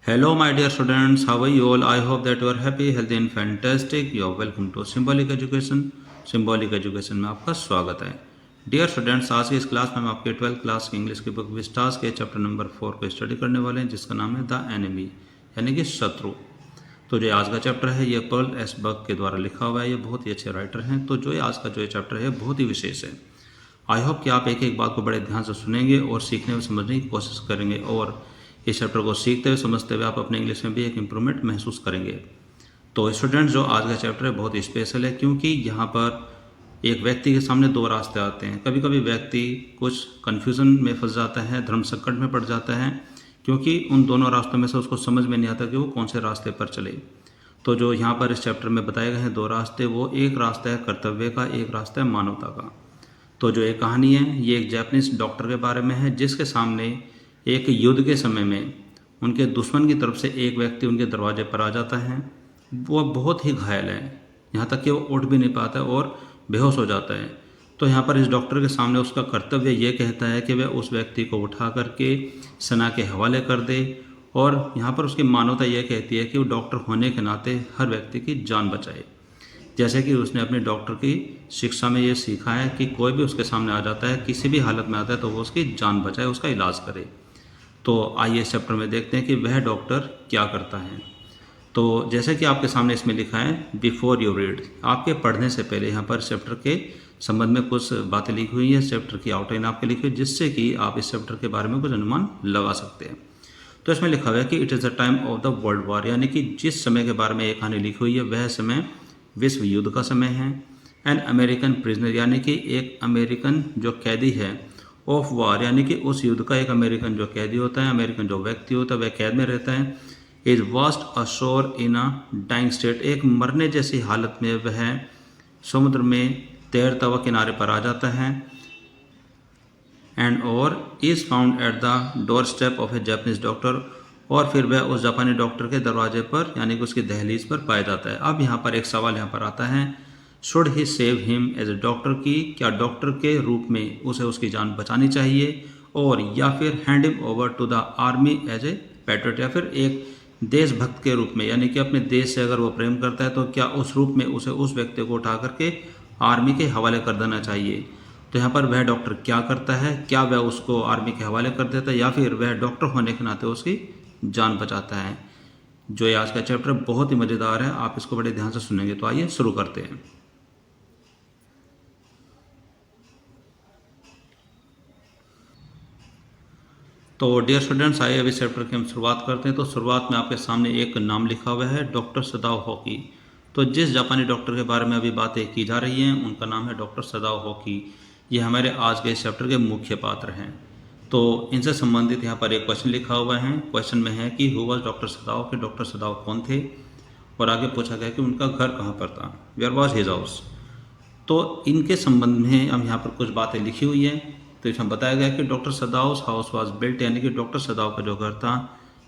Hello, my dear students. How are you all? I hope that you are happy, healthy, and fantastic. You are welcome to Symbolic Education. Symbolic Education में आपका स्वागत है. Dear students, आज की इस class में हम आपके 12th क्लास की इंग्लिश की बुक विस्टास के चैप्टर नंबर 4 को स्टडी करने वाले हैं, जिसका नाम है द एनिमी, यानी कि शत्रु. तो जो आज का चैप्टर है ये पर्ल एस बक के द्वारा लिखा हुआ है. ये बहुत ही अच्छे राइटर हैं. तो जो आज का जो चैप्टर है बहुत ही विशेष है. आई होप कि आप एक एक बात को बड़े ध्यान से सुनेंगे और सीखने और समझने की कोशिश करेंगे, और इस चैप्टर को सीखते हुए समझते हुए आप अपने इंग्लिश में भी एक इम्प्रूवमेंट महसूस करेंगे. तो स्टूडेंट्स, जो आज का चैप्टर है बहुत स्पेशल है, क्योंकि यहाँ पर एक व्यक्ति के सामने दो रास्ते आते हैं. कभी कभी व्यक्ति कुछ कन्फ्यूज़न में फंस जाता है, धर्म संकट में पड़ जाता है, क्योंकि उन दोनों रास्तों में से उसको समझ में नहीं आता कि वो कौन से रास्ते पर चले. तो जो यहाँ पर इस चैप्टर में बताए गए हैं दो रास्ते, वो एक रास्ता है कर्तव्य का, एक रास्ता है मानवता का. तो जो एक कहानी है ये एक जापानीज डॉक्टर के बारे में है, जिसके सामने एक युद्ध के समय में उनके दुश्मन की तरफ से एक व्यक्ति उनके दरवाजे पर आ जाता है. वो बहुत ही घायल है, यहाँ तक कि वो उठ भी नहीं पाता और बेहोश हो जाता है. तो यहाँ पर इस डॉक्टर के सामने उसका कर्तव्य ये कहता है कि वह उस व्यक्ति को उठा करके सेना के हवाले कर दे, और यहाँ पर उसकी मानवता ये कहती है कि वो डॉक्टर होने के नाते हर व्यक्ति की जान बचाए. जैसे कि उसने अपनी डॉक्टर की शिक्षा में ये सीखा है कि कोई भी उसके सामने आ जाता है, किसी भी हालत में आता है, तो वो उसकी जान बचाए, उसका इलाज करे. तो आइए इस चैप्टर में देखते हैं कि वह डॉक्टर क्या करता है. तो जैसे कि आपके सामने इसमें लिखा है बिफोर यू रीड, आपके पढ़ने से पहले यहाँ पर चैप्टर के संबंध में कुछ बातें लिखी हुई हैं. चैप्टर की आउटलाइन आपके लिखी हुई, जिससे कि आप इस चैप्टर के बारे में कुछ अनुमान लगा सकते हैं. तो इसमें लिखा हुआ है कि it is the time of the world war, यानी कि जिस समय के बारे में एक कहानी लिखी हुई है वह समय विश्व युद्ध का समय है. एन अमेरिकन प्रिजनर, यानी कि एक अमेरिकन जो कैदी है, ऑफ वार, यानी कि उस युद्ध का एक अमेरिकन जो कैदी होता है, अमेरिकन जो व्यक्ति होता है वह कैद में रहता है. Is vast ashore in a dying state, एक मरने जैसी हालत में वह समुद्र में तैरता हुआ किनारे पर आ जाता है. एंड और is found at the door step of A Japanese doctor, और फिर वह उस जापानी डॉक्टर के दरवाजे पर, यानी कि उसकी दहलीज पर पाया जाता है. अब यहाँ पर एक सवाल यहाँ पर आता है, should he save him as a doctor, की क्या डॉक्टर के रूप में उसे उसकी जान बचानी चाहिए, और या फिर hand him over to the army as a patriot, या फिर एक देशभक्त के रूप में, यानी कि अपने देश से अगर वो प्रेम करता है तो क्या उस रूप में उसे उस व्यक्ति को उठा करके आर्मी के हवाले कर देना चाहिए. तो यहाँ पर वह डॉक्टर क्या करता है, क्या वह उसको आर्मी के हवाले कर देता है, या फिर वह डॉक्टर होने के नाते उसकी जान बचाता है. जो ये आज का चैप्टर बहुत ही मज़ेदार है, आप इसको बड़े ध्यान से सुनेंगे. तो आइए शुरू करते हैं. तो डियर स्टूडेंट्स, आइए अभी चैप्टर की हम शुरुआत करते हैं. तो शुरुआत में आपके सामने एक नाम लिखा हुआ है, डॉक्टर सदाओ होकी. तो जिस जापानी डॉक्टर के बारे में अभी बातें की जा रही हैं उनका नाम है डॉक्टर सदाओ होकी. ये हमारे आज के इस चैप्टर के मुख्य पात्र हैं. तो इनसे संबंधित यहाँ पर एक क्वेश्चन लिखा हुआ है. क्वेश्चन में है कि हु वाज डॉक्टर सदाओ, के डॉक्टर सदाओ कौन थे, और आगे पूछा गया कि उनका घर कहाँ पर था, वेयर वाज हिज हाउस. तो इनके संबंध में हम यहाँ पर कुछ बातें लिखी हुई हैं. तो इसमें बताया गया कि डॉक्टर सदाओस हाउस वाज बिल्ट, यानी कि डॉक्टर सदाओ का जो घर था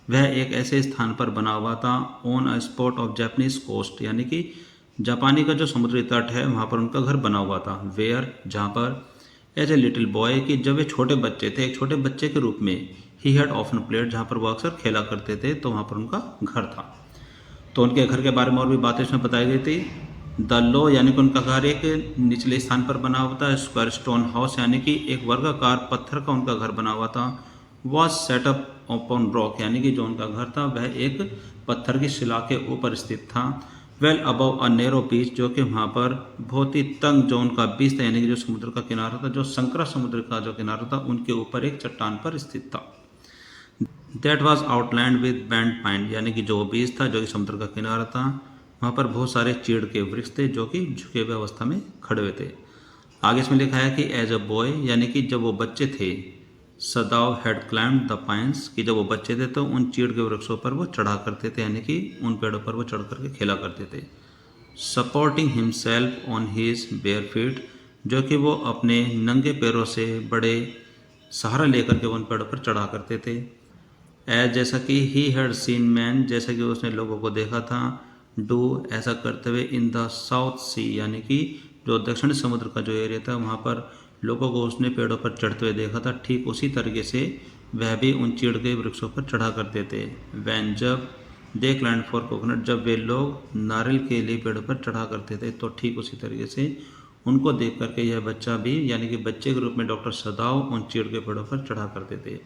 वह एक ऐसे स्थान पर बना हुआ था, on a spot of Japanese coast, यानी कि जापानी का जो समुद्री तट है वहाँ पर उनका घर बना हुआ था. वेयर, जहाँ पर एज ए लिटिल बॉय, कि जब वे छोटे बच्चे थे, एक छोटे बच्चे के रूप में, ही हैड ऑफन प्लेड, जहाँ पर वो अक्सर खेला करते थे, तो वहाँ पर उनका घर था. तो उनके घर के बारे में और भी बातें इसमें बताई गई थी. द लो, यानी कि उनका घर एक निचले स्थान पर बना हुआ था. स्क्वायर स्टोन हाउस, यानी कि एक वर्गाकार पत्थर का उनका घर बना हुआ था. वॉज सेटअप अपॉन रॉक, यानी कि जो उनका घर था वह एक पत्थर की शिला के ऊपर स्थित था. वेल अबव अ नैरो बीच, जो कि वहाँ पर बहुत ही तंग जो उनका बीच था, यानी कि जो समुद्र का किनारा था, जो संकरा समुद्र का जो किनारा था, उनके ऊपर एक चट्टान पर स्थित था. That was outland with band pine, यानी कि जो बीच था, जो कि समुद्र का किनारा था, वहाँ पर बहुत सारे चीड़ के वृक्ष थे जो कि झुके हुए अवस्था में खड़े हुए थे. आगे इसमें लिखा है कि एज अ बॉय, यानी कि जब वो बच्चे थे, सदाओ हैड क्लाइम्ड द पाइन्स, कि जब वो बच्चे थे तो उन चीड़ के वृक्षों पर वो चढ़ा करते थे, यानी कि उन पेड़ों पर वो चढ़ करके खेला करते थे. Supporting himself on his bare feet, जो कि वो अपने नंगे पैरों से बड़े सहारा लेकर के उन पेड़ों पर चढ़ा करते थे. एज, जैसा कि ही हैड सीन मैन, जैसा कि उसने लोगों को देखा था, डू, ऐसा करते हुए, इन द साउथ सी, यानी कि जो दक्षिणी समुद्र का जो एरिया था वहाँ पर लोगों को उसने पेड़ों पर चढ़ते हुए देखा था. ठीक उसी तरीके से वह भी उन चीड़ के वृक्षों पर चढ़ा करते थे। वैन जब दे क्लाइंब फॉर कोकोनट, जब वे लोग नारियल के लिए पेड़ों पर चढ़ा करते थे, तो ठीक उसी तरीके से उनको देख करके यह बच्चा भी, यानी कि बच्चे के रूप में डॉक्टर सदाव उन चीड़ के पेड़ों पर चढ़ा करते थे।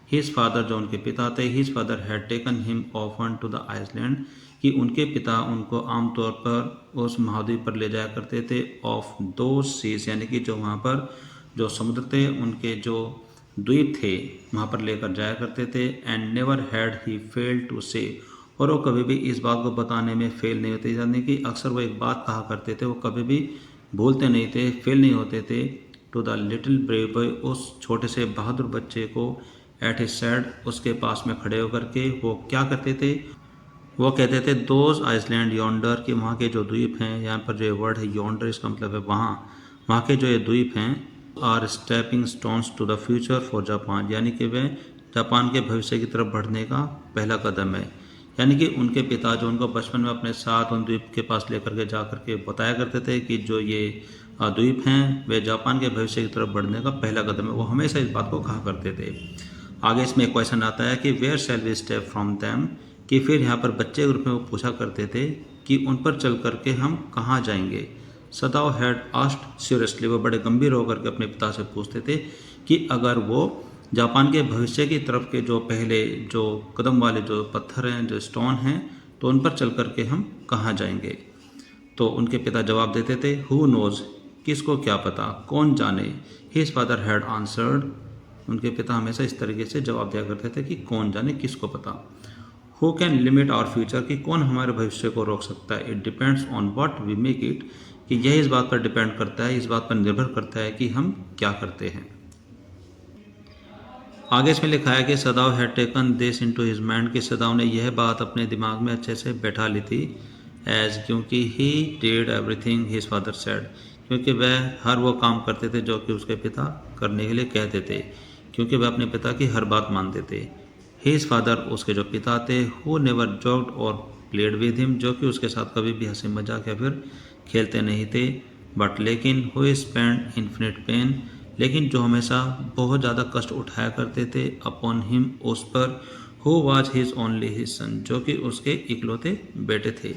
हिज फादर, जो उनके पिता थे, his father had taken him often to the island, कि उनके पिता उनको आमतौर पर उस महाद्वीप पर ले जाया करते थे। ऑफ दो सीज, यानी कि जो वहाँ पर जो समुद्र थे, उनके जो द्वीप थे, वहाँ पर लेकर जाया करते थे। And never had he fail to say, और वो कभी भी इस बात को बताने में फेल नहीं होते, यानी कि अक्सर वो एक बात कहा करते थे, वो कभी भी भूलते नहीं थे, फेल नहीं होते थे। To the little brave boy, उस छोटे से बहादुर बच्चे को, एट हिज साइड, उसके पास में खड़े होकर के वो क्या करते थे, वो कहते थे दोज आइसलैंड यॉन्डर, कि वहाँ के जो द्वीप हैं, यहाँ पर जो वर्ड है यॉन्डर, इसका मतलब है वहाँ के जो ये द्वीप हैं, are stepping stones to the future for Japan, यानी कि वे जापान के भविष्य की तरफ बढ़ने का पहला कदम है। यानी कि उनके पिता जो उनको बचपन में अपने साथ उन द्वीप के पास लेकर के जा करके बताया करते थे कि जो ये द्वीप हैं वे जापान के भविष्य की तरफ बढ़ने का पहला कदम है, वो हमेशा इस बात को कहा करते थे। आगे इसमें एक क्वेश्चन आता है कि where shall we step from them, कि फिर यहाँ पर बच्चे के रूप में वो पूछा करते थे कि उन पर चल करके हम कहाँ जाएंगे। सदाव हैड आस्क्ड सीरियसली, वो बड़े गंभीर होकर के अपने पिता से पूछते थे कि अगर वो जापान के भविष्य की तरफ के जो पहले जो कदम वाले जो पत्थर हैं, जो स्टोन हैं, तो उन पर चल करके हम कहाँ जाएंगे। तो उनके पिता जवाब देते थे, हु नोज, किसको क्या पता, कौन जाने। हिज फादर हैड आंसर्ड, उनके पिता हमेशा इस तरीके से जवाब दिया करते थे कि कौन जाने, किसको पता। Who can limit our future, कि कौन हमारे भविष्य को रोक सकता है। It depends on what we make it, कि यह इस बात पर डिपेंड करता है, इस बात पर निर्भर करता है कि हम क्या करते हैं। आगे इसमें लिखा है कि Sadao had taken this into his mind, कि सदाव ने यह बात अपने दिमाग में अच्छे से बैठा ली थी। एज, क्योंकि he did everything his father said, क्योंकि वह हर वो काम करते थे जो कि उसके पिता करने के लिए कहते थे, क्योंकि वह अपने पिता की हर बात मानते थे। हिज फादर, उसके जो पिता थे, हु नेवर जोक्ड और प्लेड विद हिम, जो कि उसके साथ कभी भी हंसी मजाक या फिर खेलते नहीं थे। बट लेकिन हु स्पेंड इन्फिनिट पेन, लेकिन जो हमेशा बहुत ज़्यादा कष्ट उठाया करते थे, अपॉन हिम, उस पर, who was his only his son, जो कि उसके इकलौते बेटे थे।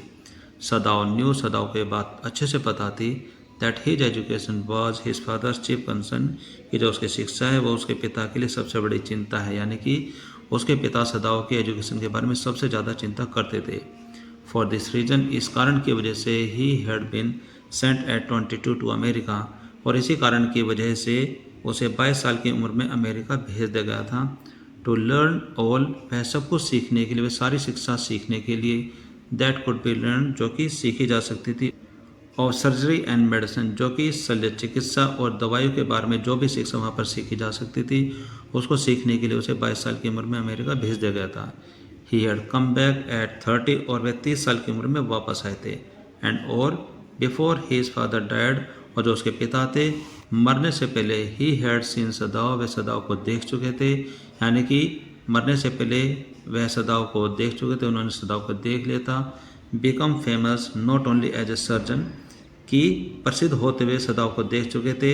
सदाव न्यू, सदाव को ये बात अच्छे से पता थी, that his education was his father's chief concern, कि जो उसकी शिक्षा है वो उसके पिता के लिए सबसे बड़ी चिंता है, यानी कि उसके पिता सदाव के एजुकेशन के बारे में सबसे ज़्यादा चिंता करते थे। फॉर दिस रीजन, इस कारण की वजह से, he had been sent at 22 to America, और इसी कारण की वजह से उसे 22 साल की उम्र में अमेरिका भेज दिया गया था। टू लर्न ऑल, वह सब कुछ सीखने के लिए, वह सारी शिक्षा सीखने के लिए, दैट कुड बी लर्न, जो कि सीखी जा सकती थी, और सर्जरी एंड मेडिसिन, जो कि शल्य चिकित्सा और दवाइयों के बारे में जो भी शिक्षा वहाँ पर सीखी जा सकती थी, उसको सीखने के लिए उसे 22 साल की उम्र में अमेरिका भेज दिया गया था। He had come back at 30, और वह 30 साल की उम्र में वापस आए थे। एंड और बिफोर हिज फादर डायड, और जो उसके पिता थे मरने से पहले, ही हैड सीन सदाव, वे सदाव को देख चुके थे, यानी कि मरने से पहले वह सदाव को देख चुके थे, उन्होंने सदाव को देख लिया था। Become famous not only as a surgeon, कि प्रसिद्ध होते हुए सदाव को देख चुके थे,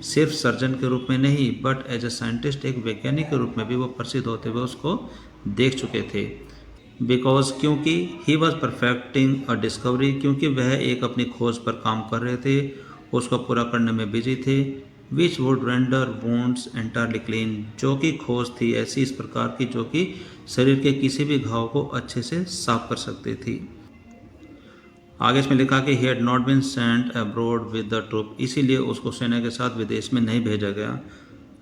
सिर्फ सर्जन के रूप में नहीं, बट एज ए साइंटिस्ट, एक वैज्ञानिक के रूप में भी वो प्रसिद्ध होते हुए उसको देख चुके थे। बिकॉज, क्योंकि he was perfecting a discovery, क्योंकि वह एक अपनी खोज पर काम कर रहे थे, उसको पूरा करने में बिजी थे। Which would render wounds entirely clean, जो कि खोज थी ऐसी इस प्रकार की जो कि शरीर के किसी भी घाव को अच्छे से साफ कर सकती थी। आगे इसमें लिखा कि he had not been sent abroad with the troop, इसीलिए उसको सेना के साथ विदेश में नहीं भेजा गया।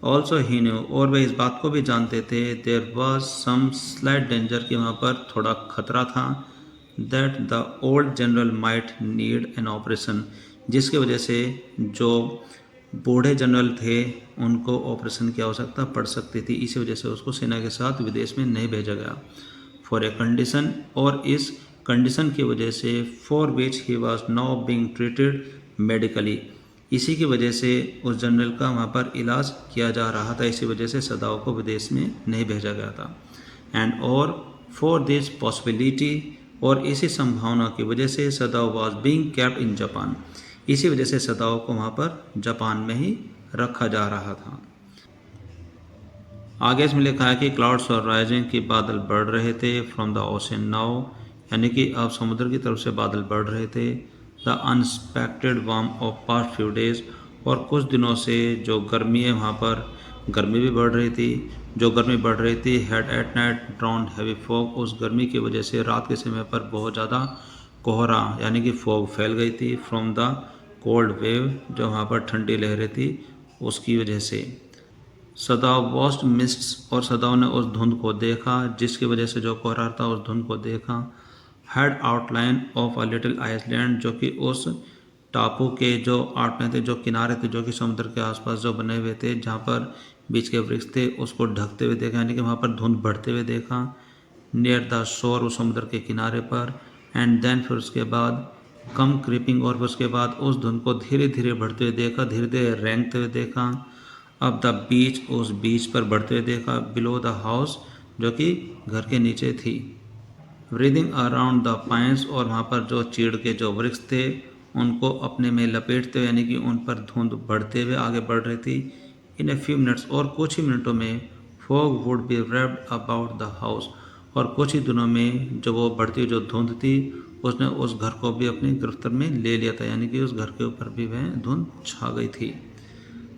ऑल्सो ही न्यू, और वे इस बात को भी जानते थे, there was some slight danger, कि वहाँ पर थोड़ा खतरा था, that the old general might need an operation, जिसकी वजह से जो बूढ़े जनरल थे उनको ऑपरेशन की आवश्यकता पड़ सकती थी, इसी वजह से उसको सेना के साथ विदेश में नहीं भेजा गया। फॉर ए कंडीशन, और इस कंडीशन की वजह से, for which he was now being treated medically, इसी की वजह से उस जनरल का वहाँ पर इलाज किया जा रहा था, इसी वजह से सदाव को विदेश में नहीं भेजा गया था। एंड और फॉर दिस पॉसिबिलिटी, और इसी संभावना की वजह से सदाव was being kept in Japan, इसी वजह से सदाव को वहाँ पर जापान में ही रखा जा रहा था। आगे इसमें लिखा है कि क्लाउड्स और राइजिंग की बादल बढ़ रहे थे फ्रॉम द ओशन नाउ, यानी कि अब समुद्र की तरफ से बादल बढ़ रहे थे। The unexpected warm of past few days, और कुछ दिनों से जो गर्मी है वहाँ पर गर्मी भी बढ़ रही थी। जो गर्मी बढ़ रही थी had at night drowned heavy fog, उस गर्मी की वजह से रात के समय पर बहुत ज़्यादा कोहरा यानी कि फॉग फैल गई थी फ्रॉम द कोल्ड वेव, जो वहाँ पर ठंडी लहरें थी उसकी वजह से। सदाव वॉस्ट मिस्ट्स, और सदाव ने उस धुंध को देखा जिसकी वजह से जो कोहरा था उस धुंध को देखा। Had outline of a little island, जो कि उस टापू के जो आउटलाइन थे, जो किनारे थे, जो कि समुद्र के आसपास जो बने हुए थे जहाँ पर बीच के वृक्ष थे, उसको ढकते हुए देखा, यानी कि वहाँ पर धुंध बढ़ते हुए देखा। नियर द शोर, उस समुद्र के किनारे पर। एंड देन, फिर उसके बाद कम क्रीपिंग, और फिर उसके बाद उस धुंध को धीरे धीरे बढ़ते हुए देखा, धीरे धीरे रेंगते हुए देखा। अब द बीच, उस बीच पर बढ़ते हुए देखा। बिलो द हाउस, जो कि घर के नीचे थी। ब्रीदिंग अराउंड द पाइन्स, और वहाँ पर जो चीड़ के जो वृक्ष थे उनको अपने में लपेटते हुए, यानी कि उन पर धुंध बढ़ते हुए आगे बढ़ रही थी। इन ए फ्यू मिनट्स, और कुछ ही मिनटों में fog would be wrapped about the house, और कुछ ही दिनों में जो वो बढ़ती हुई जो धुंध थी उसने उस घर को भी अपनी गिरफ्त में ले लिया था, यानी कि उस घर के ऊपर भी वह धुंध छा गई थी।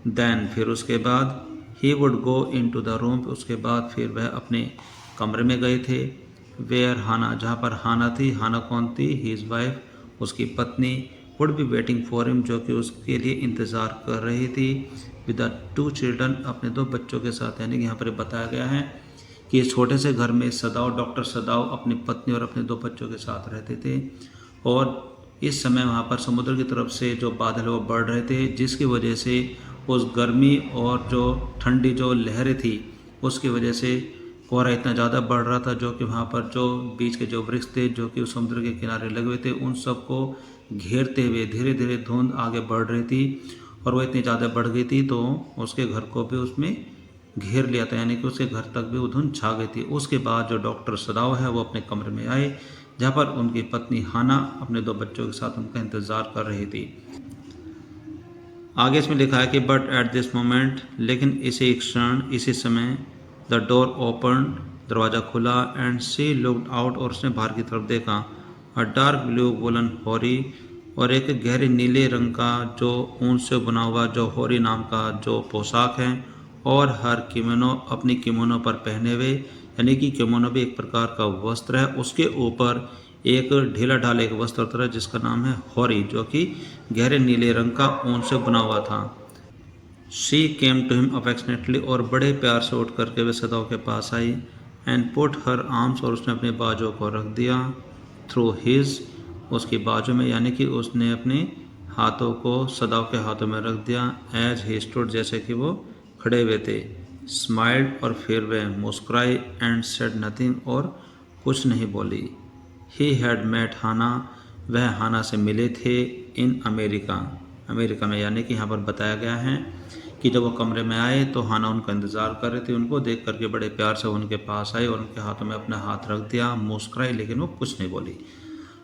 देन, फिर उसके बाद he would go in to the room, उसके बाद फिर वह अपने कमरे में गए थे। वेयर हाना, जहाँ पर हाना थी। हाना कौन थी? हीज वाइफ, उसकी पत्नी। Would be waiting for him, जो कि उसके लिए इंतज़ार कर रही थी। विद द टू चिल्ड्रन, अपने दो बच्चों के साथ, यानी कि यहाँ पर बताया गया है कि इस छोटे से घर में सदाव, डॉक्टर सदाव अपनी पत्नी और अपने दो बच्चों के साथ रहते थे। और इस समय वहाँ पर समुद्र की तरफ से जो बादल वो बढ़ रहे थे, जिसकी वजह से उस गर्मी और जो ठंडी जो लहरें थी उसकी वजह से कोहरा इतना ज़्यादा बढ़ रहा था, जो कि वहाँ पर जो बीच के जो वृक्ष थे जो कि उस समुद्र के किनारे लगे हुए थे उन सबको घेरते हुए धीरे धीरे धुंध आगे बढ़ रही थी। और वो इतनी ज़्यादा बढ़ गई थी तो उसके घर को भी उसमें घेर लिया था, यानी कि उसके घर तक भी वो धुंध छा गई थी। उसके बाद जो डॉक्टर सदाव है वो अपने कमरे में आए, जहाँ पर उनकी पत्नी हाना अपने दो बच्चों के साथ उनका इंतज़ार कर रही थी। आगे इसमें लिखा है कि बट एट दिस मोमेंट, लेकिन इसी क्षण, इसी समय, द डोर ओपन, दरवाज़ा खुला, एंड शी लुक्ड आउट, और उसने बाहर की तरफ देखा। अ डार्क ब्लू वुलन होरी, और एक गहरे नीले रंग का जो ऊन से बुना हुआ जो होरी नाम का जो पोशाक है, और हर किमोनो, अपनी किमोनो पर पहने हुए, यानी कि किमोनो भी एक प्रकार का वस्त्र है, उसके ऊपर एक ढीला ढाला एक वस्त्र होता है जिसका नाम है होरी, जो कि गहरे नीले रंग का ऊन से बुना हुआ था। She came to him affectionately, और बड़े प्यार से उठ करके वे सदाव के पास आई। एंड पुट हर आर्म्स, और उसने अपने बाजू को रख दिया। थ्रू हिज, उसकी बाजू में, यानी कि उसने अपने हाथों को सदाव के हाथों में रख दिया। एज ही स्टूड, जैसे कि वो खड़े हुए थे। स्माइल्ड, और फिर वह मुस्कुराई। एंड सेड नथिंग, और कुछ नहीं बोली। ही हैड मेट हाना, वह हाना से मिले थे इन अमेरिका, अमेरिका में, यानी कि यहाँ पर बताया गया है कि जब वो कमरे में आए तो हाना उनका इंतज़ार कर रही थी। उनको देख करके बड़े प्यार से उनके पास आई और उनके हाथों में अपना हाथ रख दिया, मुस्कुराई, लेकिन वो कुछ नहीं बोली।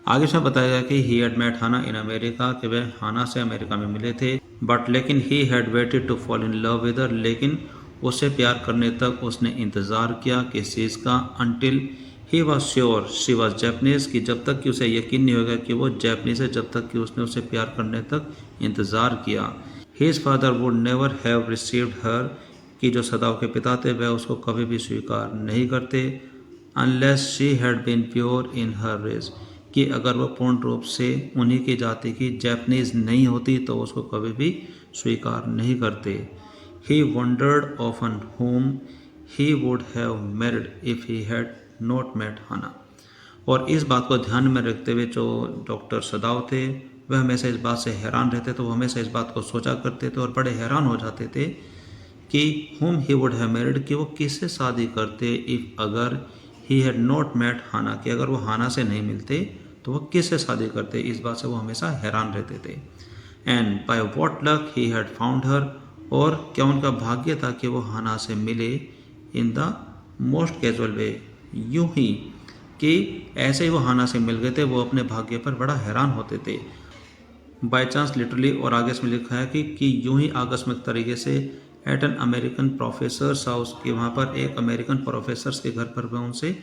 आगे से बताया गया कि he had met Hana in America, कि वह हाना से अमेरिका में मिले थे। बट लेकिन he had waited to fall in love with her, लेकिन उससे प्यार करने तक उसने इंतज़ार किया किस चीज़ का। Until he was sure she was Japanese, कि जब तक कि उसे यकीन नहीं होगा कि वो जैपनीज़ है, जब तक कि उसने उसे प्यार करने तक इंतज़ार किया। His father would never have received her, कि जो सदाव के पिता थे वह उसको कभी भी स्वीकार नहीं करते। Unless she had been pure in her race, कि अगर वह पूर्ण रूप से उन्हीं की जाति की जैपनीज़ नहीं होती तो उसको कभी भी स्वीकार नहीं करते। He wondered often whom he would have married if he had not met हाना, और इस बात को ध्यान में रखते हुए जो डॉक्टर सदाव थे वह हमेशा इस बात से हैरान रहते थे, वो हमेशा इस बात को सोचा करते थे और बड़े हैरान हो जाते थे कि whom he would have married, कि वो किससे शादी करते, इफ़ अगर he had not met हाना, कि अगर वो हाना से नहीं मिलते तो वो किससे शादी करते, इस बात से वो हमेशा हैरान रहते थे। And by what luck he had found her, और क्या उनका भाग्य था कि वो हाना से मिले in the most casual way, यूं ही कि ऐसे ही वो हाना से मिल गए थे, वो अपने भाग्य पर बड़ा हैरान होते थे। बाय चांस लिटरली, और आगे इसमें लिखा है कि यूं ही आकस्मिक तरीके से, at an American professor's house, कि वहाँ पर एक अमेरिकन प्रोफेसर्स के घर पर वह उनसे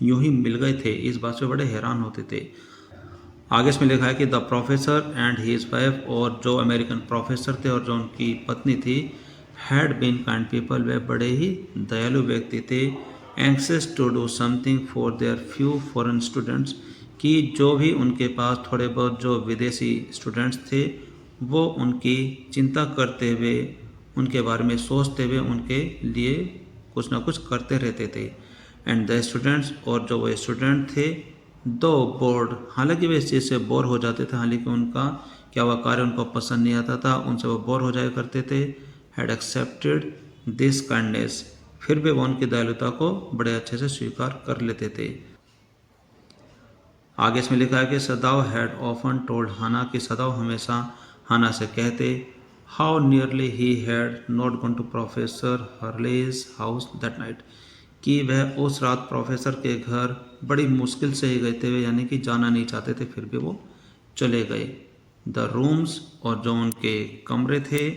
यूं ही मिल गए थे। इस बात से बड़े हैरान होते थे। आगे इसमें लिखा है कि the professor and his wife, और जो अमेरिकन प्रोफेसर थे और जो उनकी पत्नी थी, हैड बीन काइंड पीपल, वे बड़े ही दयालु व्यक्ति थे। Anxious to do something for their few foreign students, कि जो भी उनके पास थोड़े बहुत जो विदेशी स्टूडेंट्स थे, वो उनकी चिंता करते हुए, उनके बारे में सोचते हुए उनके लिए कुछ ना कुछ करते रहते थे। एंड द स्टूडेंट्स, और जो वो स्टूडेंट थे, दो बोर्ड, हालांकि वे इस चीज़ से बोर हो जाते थे, हालांकि उनका क्या हुआ कार्य उनको पसंद नहीं आता था, उनसे वो बोर हो जाया करते थे, हैड एक्सेप्टेड दिस काइंडनेस, फिर भी वो उनकी दयालुता को बड़े अच्छे से स्वीकार कर लेते थे। आगे इसमें लिखा है कि Sadao had often told Hana, कि सदाव हमेशा हाना से कहते, how nearly he had not gone to professor Harley's house that night, कि वह उस रात प्रोफेसर के घर बड़ी मुश्किल से ही गए थे, यानी कि जाना नहीं चाहते थे, फिर भी वो चले गए। द रूम्स, और जो उनके कमरे थे,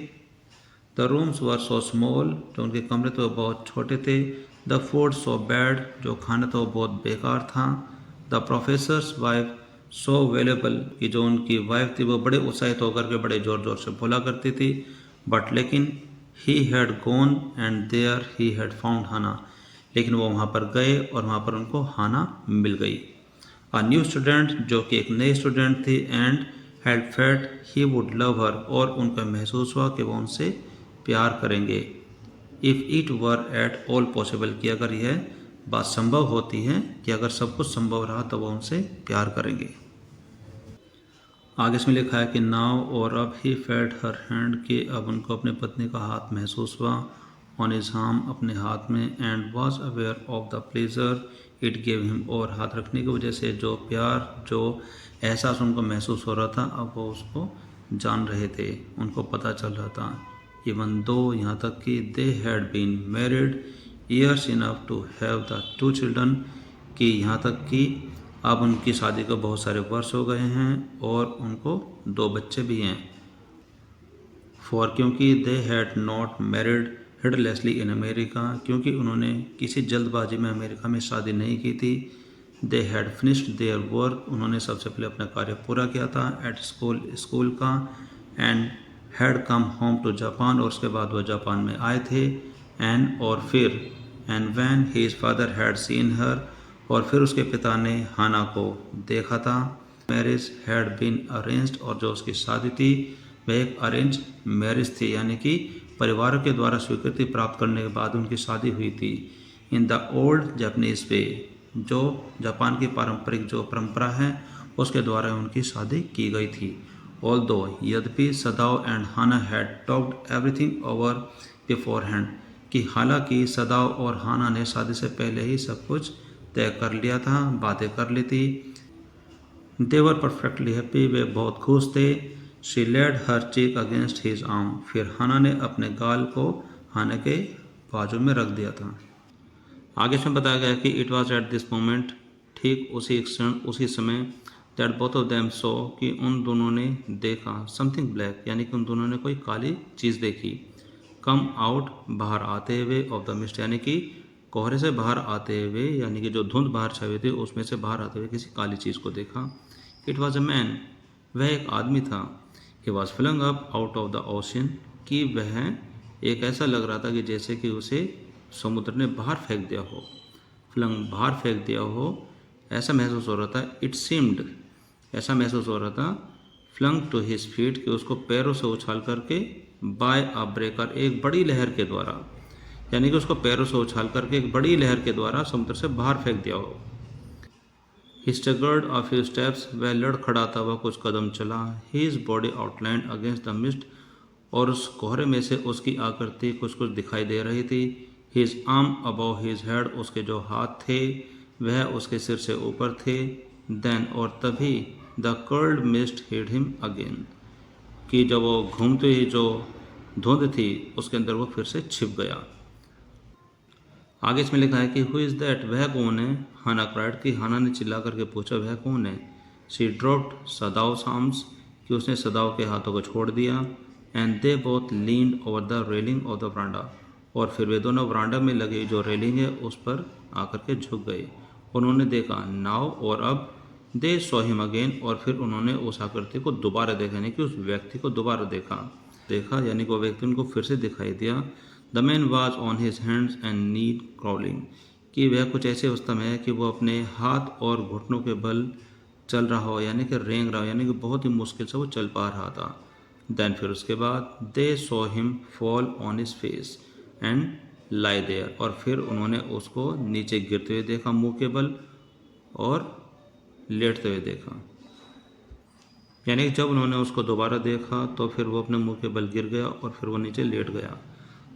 the rooms were so small, जो उनके कमरे थे वो बहुत छोटे थे। द फूड सो बैड, जो खाना था वो बहुत बेकार था। द प्रोफेसर्स वाइफ सो वेलेबल, कि जो उनकी वाइफ थी वो बड़े उत्साहित होकर के बड़े ज़ोर ज़ोर से बोला करती थी। बट लेकिन he had gone and there he had found Hana, लेकिन वो वहाँ पर गए और वहाँ पर उनको हाना मिल गई। अ न्यू स्टूडेंट, जो कि एक नई स्टूडेंट थी, and had felt he would love हर, और उनको महसूस हुआ कि वो उनसे प्यार करेंगे। If it were at all possible, कि अगर यह बात संभव होती है, कि अगर सब कुछ संभव रहा तो वो उनसे प्यार करेंगे। आगे इसमें लिखा है कि नाव, और अब ही फेल्ट हर हैंड, कि अब उनको अपनी पत्नी का हाथ महसूस हुआ, ऑन हिज आर्म, अपने हाथ में, and was aware of the pleasure it gave him, और हाथ रखने की वजह से जो प्यार, जो एहसास उनको महसूस हो रहा था, अब वो उसको जान रहे थे, उनको पता चल रहा था। इवन दो, यहाँ तक कि they had been married years enough to have the 2 children, कि यहाँ तक कि अब उनकी शादी को बहुत सारे वर्ष हो गए हैं और उनको 2 बच्चे भी हैं। फॉर, क्योंकि they had not married heedlessly in America, क्योंकि उन्होंने किसी जल्दबाजी में अमेरिका में शादी नहीं की थी। They had finished their work, उन्होंने सबसे पहले अपना कार्य पूरा किया था एट स्कूल का, and had come home to Japan, और उसके बाद वह जापान में आए थे। एंड, और फिर, and when his father had seen हर, और फिर उसके पिता ने हाना को देखा था। मैरिज हैड बीन अरेंज्ड, और जो उसकी शादी थी वह एक अरेंज मैरिज थी, यानी कि परिवार के द्वारा स्वीकृति प्राप्त करने के बाद उनकी शादी हुई थी। इन द ओल्ड जापानीज वे, जो जापान की पारंपरिक जो परंपरा है उसके द्वारा उनकी शादी की गई थी। ऑल्दो, यद्यपि Sadao and Hana had talked everything over beforehand, कि हालांकि सदाव और हाना ने शादी से पहले ही सब कुछ तय कर लिया था, बातें कर ली थी। देवर परफेक्टली हैप्पी, वे बहुत खुश थे। She laid her cheek against his arm, फिर हाना ने अपने गाल को हाना के बाजू में रख दिया था। आगे इसमें बताया गया कि it was at this moment, ठीक उसी क्षण, उसी समय, that both of them so, कि उन दोनों ने देखा, समथिंग ब्लैक, यानी कि उन दोनों ने कोई काली चीज़ देखी। कम आउट, बाहर आते हुए, ऑफ द मिस्ट, यानी कि कोहरे से बाहर आते हुए, यानी कि जो धुंध बाहर छाई हुई थी उसमें से बाहर आते हुए किसी काली चीज़ को देखा। इट वॉज अ मैन, वह एक आदमी था। He was flung up out of the ocean, कि वह एक ऐसा लग रहा था कि जैसे कि उसे समुद्र ने बाहर फेंक दिया हो, फ्लंग, बाहर फेंक दिया हो, ऐसा महसूस हो रहा था। इट सीम्ड, ऐसा महसूस हो रहा था। फ्लंग टू हिज फीट, कि उसको पैरों से उछाल करके, बाय अ ब्रेकर, एक बड़ी लहर के द्वारा, यानी कि उसको पैरों से उछाल करके एक बड़ी लहर के द्वारा समुद्र से बाहर फेंक दिया हो। ही स्टगर्ड अ फ्यू स्टेप्स, वह लड़खड़ाता हुआ कुछ कदम चला। His body outlined against the mist, और उस कोहरे में से उसकी आकृति कुछ कुछ दिखाई दे रही थी। His arm above his head, उसके जो हाथ थे वह उसके सिर से ऊपर थे। देन, और तभी, the curled mist hid him again, कि जब वो घूमते ही जो धुंध थी उसके अंदर वो फिर से छिप गया। आगे इसमें लिखा है कि हु इज़ दैट, वह कौन है। हाना क्राइड, कि हाना ने चिल्ला करके पूछा वह कौन है। शी ड्रॉप्ड सदाव आर्म्स, कि उसने सदाव के हाथों को छोड़ दिया। And they both leaned over the railing of the वरांडा, और फिर वे दोनों वरांडा में लगी जो रेलिंग है उस पर आकर के झुक गए। उन्होंने देखा, नाव, और अब दे सॉ हिम अगेन, और फिर उन्होंने उस आकृति को दोबारा देखा, यानी कि उस व्यक्ति को दोबारा देखा यानी कि वो व्यक्ति उनको फिर से दिखाई दिया। The man was on his hands and need crawling, कि वह कुछ ऐसी अवस्था में है कि वो अपने हाथ और घुटनों के बल चल रहा हो, यानी कि रेंग रहा हो, यानी कि बहुत ही मुश्किल से वो चल पा रहा था। देन फिर उसके बाद they saw him fall on his face and lie there, और फिर उन्होंने उसको नीचे गिरते हुए देखा मुंह के बल, और लेटते हुए देखा। यानी कि जब उन्होंने उसको दोबारा देखा तो फिर वो अपने मुंह के बल गिर गया और फिर वो नीचे लेट गया।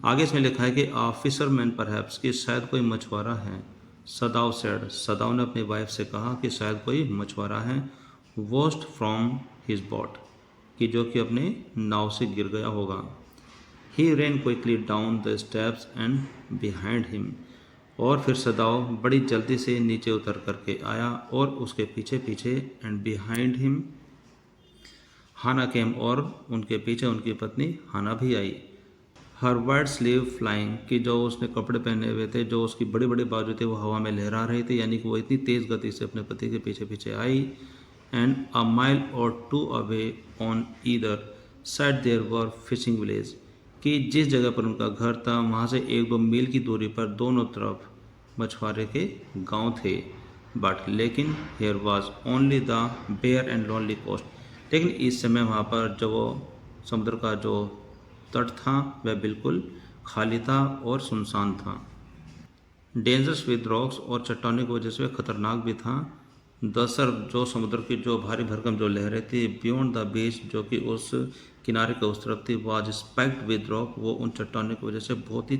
आगे इसमें लिखा है कि ऑफिसर मैन परहैप्स, कि शायद कोई मछुआरा है। सदाव सेड, सदाव ने अपनी वाइफ से कहा कि शायद कोई मछुआरा है। वॉस्ट फ्रॉम हिज बोट, कि जो कि अपने नाव से गिर गया होगा। He ran quickly down the steps and behind him, और फिर सदाव बड़ी जल्दी से नीचे उतर करके आया और उसके पीछे पीछे, एंड बिहाइंड हिम हाना केम, और उनके पीछे उनकी पत्नी हाना भी आई। हर वाइट स्लीव फ्लाइंग, कि जो उसने कपड़े पहने हुए थे, जो उसकी बड़ी बड़ी बाजू थे, वो हवा में लहरा रहे थे, यानी कि वो इतनी तेज़ गति से अपने पति के पीछे पीछे आई। And a mile or two away on either side there were fishing village, कि जिस जगह पर उनका घर था वहाँ से 1-2 मील की दूरी पर दोनों तरफ मछुआरे के गांव थे। बट लेकिन here was only the bare and lonely coast, लेकिन इस समय वहाँ पर जो वो समुद्र का जो तट था वह बिल्कुल खाली था और सुनसान था। डेंजरस विद रॉक्स, और चट्टानों की वजह से वह खतरनाक भी था। द सर्फ, जो समुद्र की जो भारी भरकम जो लहरें थी, बियॉन्ड द बीच, जो कि उस किनारे के उस तरफ थी, वाज स्पाइक्ड विद रॉक, वो उन चट्टानों की वजह से बहुत ही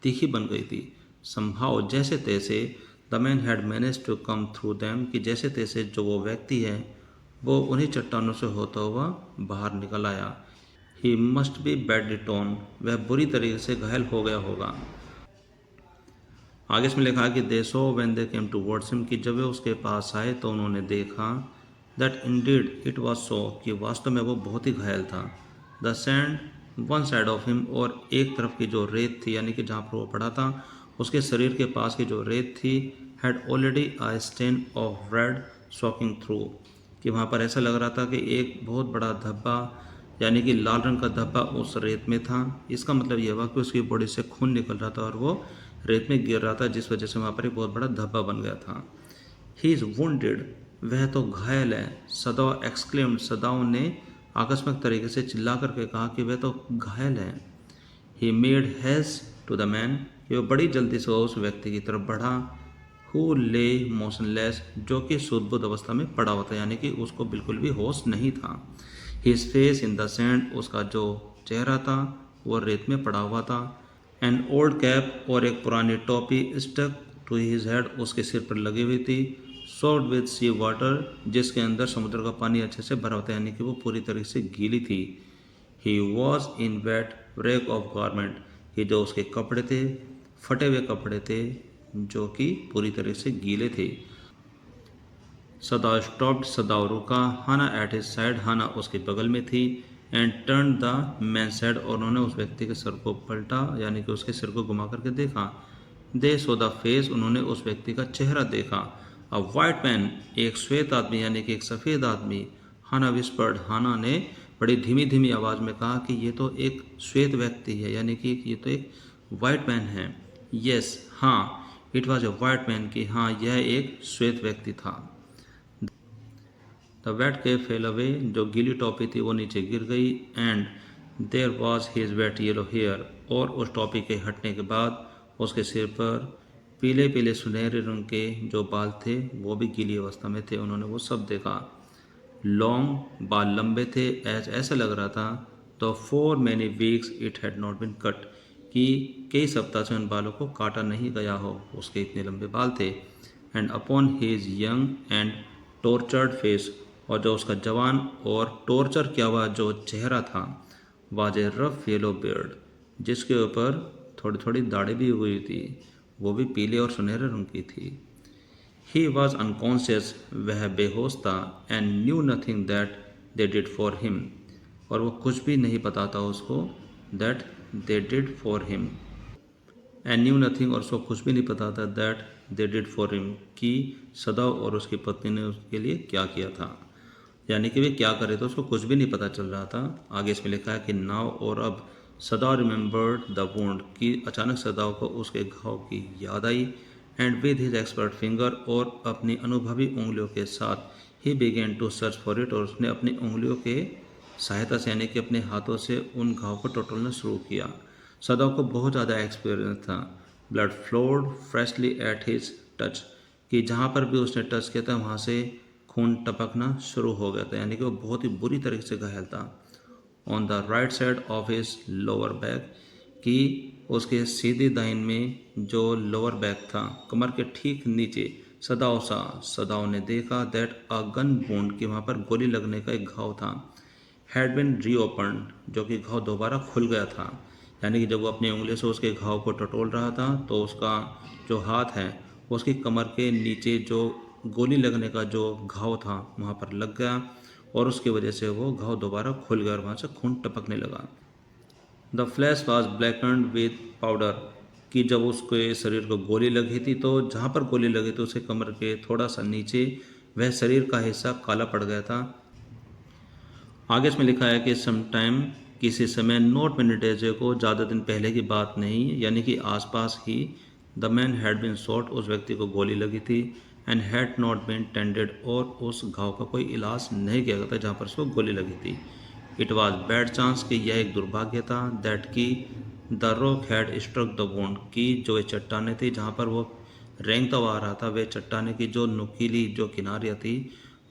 तीखी बन गई थी। संभाव, जैसे तैसे, the man had manage to come through them, कि जैसे तैसे जो वो व्यक्ति है वो उन्हीं चट्टानों से होता हुआ बाहर निकल आया। He must be badly tone, वह बुरी तरीके से घायल हो गया होगा। आगे इसमें लिखा कि they saw when they came towards him, कि जब वे उसके पास आए तो उन्होंने देखा that indeed it was so, कि वास्तव में वो बहुत ही घायल था। The sand one side of him, और एक तरफ की जो रेत थी, यानी कि जहाँ पर वो पड़ा था उसके शरीर के पास की जो रेत थी, had already a stain of red soaking through, कि वहाँ पर ऐसा लग रहा था कि एक बहुत बड़ा धब्बा, यानी कि लाल रंग का धब्बा उस रेत में था। इसका मतलब यह हुआ कि उसकी बॉडी से खून निकल रहा था और वो रेत में गिर रहा था, जिस वजह से वहाँ पर एक बहुत बड़ा धब्बा बन गया था। ही इज़ वुंडेड, वह तो घायल है। सदाव एक्सक्लेम्ड, सदाव ने आकस्मिक तरीके से चिल्ला करके कहा कि वह तो घायल है। He made haste to the man, कि वह बड़ी जल्दी से उस व्यक्ति की तरफ बढ़ा। हु ले मोशनलेस, जो कि सुदबुद अवस्था में पड़ा हुआ था, यानी कि उसको बिल्कुल भी होश नहीं था। His face in the sand, उसका जो चेहरा था वो रेत में पड़ा हुआ था। एन ओल्ड कैप, और एक पुरानी टोपी, स्टक टू हिज हेड, उसके सिर पर लगी हुई थी। सोक्ड विद सी वाटर, जिसके अंदर समुद्र का पानी अच्छे से भरा होता है, यानी कि वो पूरी तरह से गीली थी। He was in wet break of garment, कि जो उसके कपड़े थे फटे हुए कपड़े थे जो कि पूरी तरह से गीले थे। सदाव स्टॉप्ड, सदाव रुका। हाना एट हिज साइड, हाना उसके बगल में थी। And turn the man side, और उन्होंने उस व्यक्ति के सर को पलटा, यानी कि उसके सिर को घुमा करके देखा। दे सो द फेस, उन्होंने उस व्यक्ति का चेहरा देखा। अ वाइट मैन, एक श्वेत आदमी, यानी कि एक सफ़ेद आदमी। हाना विस्पर्ड, हाना ने बड़ी धीमी धीमी आवाज़ में कहा कि ये तो एक श्वेत व्यक्ति है, यानी कि ये तो एक वाइट मैन है। यस, हाँ, it was a white man, कि हाँ यह एक श्वेत व्यक्ति था। The wet cap fell away, जो गीली टॉपी थी वो नीचे गिर गई। And there was his wet yellow hair, और उस टॉपी के हटने के बाद उसके सिर पर पीले पीले सुनहरे रंग के जो बाल थे वो भी गीली अवस्था में थे। उन्होंने वो सब देखा। लॉन्ग, बाल लंबे थे, ऐसा लग रहा था तो for many weeks it had not been cut, कि कई सप्ताह से उन बालों को काटा नहीं गया हो, उसके इतने लंबे बाल थे। And upon his young and tortured face, और जो उसका जवान और टॉर्चर किया हुआ जो चेहरा था, was a rough yellow beard, जिसके ऊपर थोड़ी थोड़ी दाढ़ी भी हुई थी, वो भी पीले और सुनहरे रंग की थी। ही वॉज अनकॉन्शियस, वह बेहोश था। And knew nothing that they did for him, और वो कुछ भी नहीं पता था उसको that they did for him, and knew nothing, और उसको कुछ भी नहीं पता था that they did for him कि सदाव और उसकी पत्नी ने उसके लिए क्या किया था, यानी कि वे क्या करे तो उसको कुछ भी नहीं पता चल रहा था। आगे इसमें लिखा है कि नाव, और अब सदाव रिमेंबर्ड द वुंड, कि अचानक सदाव को उसके घाव की याद आई, and with his expert finger, और अपनी अनुभवी उंगलियों के साथ he began to search for it, और उसने अपनी उंगलियों के सहायता से यानी कि अपने हाथों से उन घाव को टटोलना शुरू किया। सदाव को बहुत ज़्यादा एक्सपीरियंस था। Blood flowed freshly at his touch, कि जहाँ पर भी उसने टच किया था वहाँ से खून टपकना शुरू हो गया था, यानी कि वो बहुत ही बुरी तरीके से घायल था। On the right side of his lower back, कि उसके सीधे दाहिन में जो लोअर बैक था, कमर के ठीक नीचे, सदाव ने देखा दैट अ गन वुंड, कि वहाँ पर गोली लगने का एक घाव था, हैड बिन रीओपन, जो कि घाव दोबारा खुल गया था। यानी कि जब वो अपनी उंगली से उसके घाव को टटोल रहा था तो उसका जो हाथ है उसकी कमर के नीचे जो गोली लगने का जो घाव था वहाँ पर लग गया, और उसकी वजह से वो घाव दोबारा खुल गया और वहाँ से खून टपकने लगा। The flesh was blackened with powder, कि जब उसके शरीर को गोली लगी थी तो जहाँ पर गोली लगी थी उसके कमर के थोड़ा सा नीचे वह शरीर का हिस्सा काला पड़ गया था। आगे इसमें लिखा है कि समटाइम, किसी समय, नॉट मेनी डेज को, ज़्यादा दिन पहले की बात नहीं, यानी कि आसपास ही, the man had been shot, उस व्यक्ति को गोली लगी थी, and had not been tended, और उस घाव का कोई इलाज नहीं किया गया था जहाँ पर उसको गोली लगी थी। इट वॉज बैड चांस, कि यह एक दुर्भाग्य था, दैट की the rock had struck the wound, की जो ये चट्टाने थी जहाँ पर वो रेंगता हुआ आ रहा था, वे चट्टाने की जो नुकीली जो किनारियाँ थी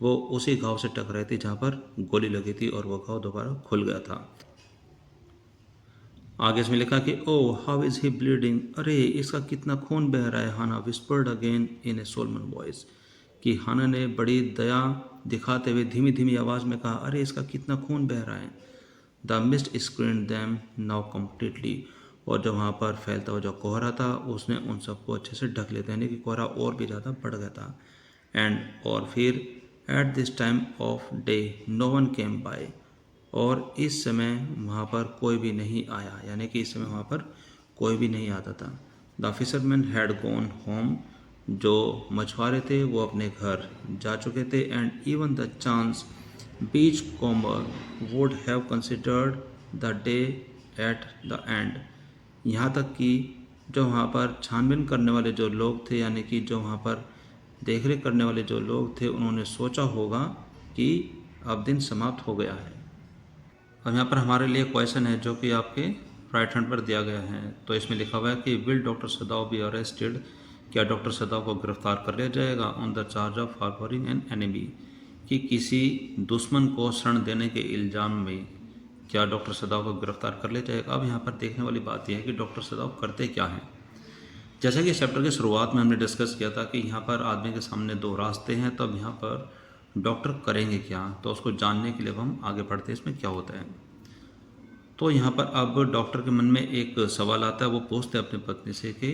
वो उसी घाव से टकराई थी जहाँ पर गोली लगी थी, और वो घाव दोबारा खुल गया था। आगे इसमें लिखा कि oh how is he bleeding, अरे इसका कितना खून बह रहा है, Hana whispered again in a solemn voice, कि हाना ने बड़ी दया दिखाते हुए धीमी धीमी आवाज़ में कहा, अरे इसका कितना खून बह रहा है। The mist screen them now completely, और जो वहाँ पर फैलता हुआ जो कोहरा था उसने उन सबको अच्छे से ढक लेते, यानी कि कोहरा और भी ज़्यादा बढ़ गया था। एंड, और फिर at this time of day no one came by, और इस समय वहाँ पर कोई भी नहीं आया, यानी कि इस समय वहाँ पर कोई भी नहीं आता था। The fisherman had gone home, जो मछुआरे थे वो अपने घर जा चुके थे, and even the chance beach comber would have considered the day at the end, यहाँ तक कि जो वहाँ पर छानबीन करने वाले जो लोग थे, यानी कि जो वहाँ पर देखरेख करने वाले जो लोग थे, उन्होंने सोचा होगा कि अब दिन समाप्त हो गया है। अब यहाँ पर हमारे लिए क्वेश्चन है जो कि आपके राइट हैंड पर दिया गया है। तो इसमें लिखा हुआ है कि विल डॉक्टर सदाव बी अरेस्टेड, क्या डॉक्टर सदाव को गिरफ्तार कर लिया जाएगा on the charge of harbouring N enemy, कि किसी दुश्मन को शरण देने के इल्ज़ाम में क्या डॉक्टर सदाव को गिरफ्तार कर लिया जाएगा। अब यहाँ पर देखने वाली बात यह है कि डॉक्टर सदाव करते क्या हैं। जैसा कि चैप्टर की शुरुआत में हमने डिस्कस किया था कि यहाँ पर आदमी के सामने दो रास्ते हैं, तो अब यहाँ पर डॉक्टर करेंगे क्या, तो उसको जानने के लिए हम आगे बढ़ते हैं इसमें क्या होता है। तो यहाँ पर अब डॉक्टर के मन में एक सवाल आता है, वो पूछते हैं अपनी पत्नी से कि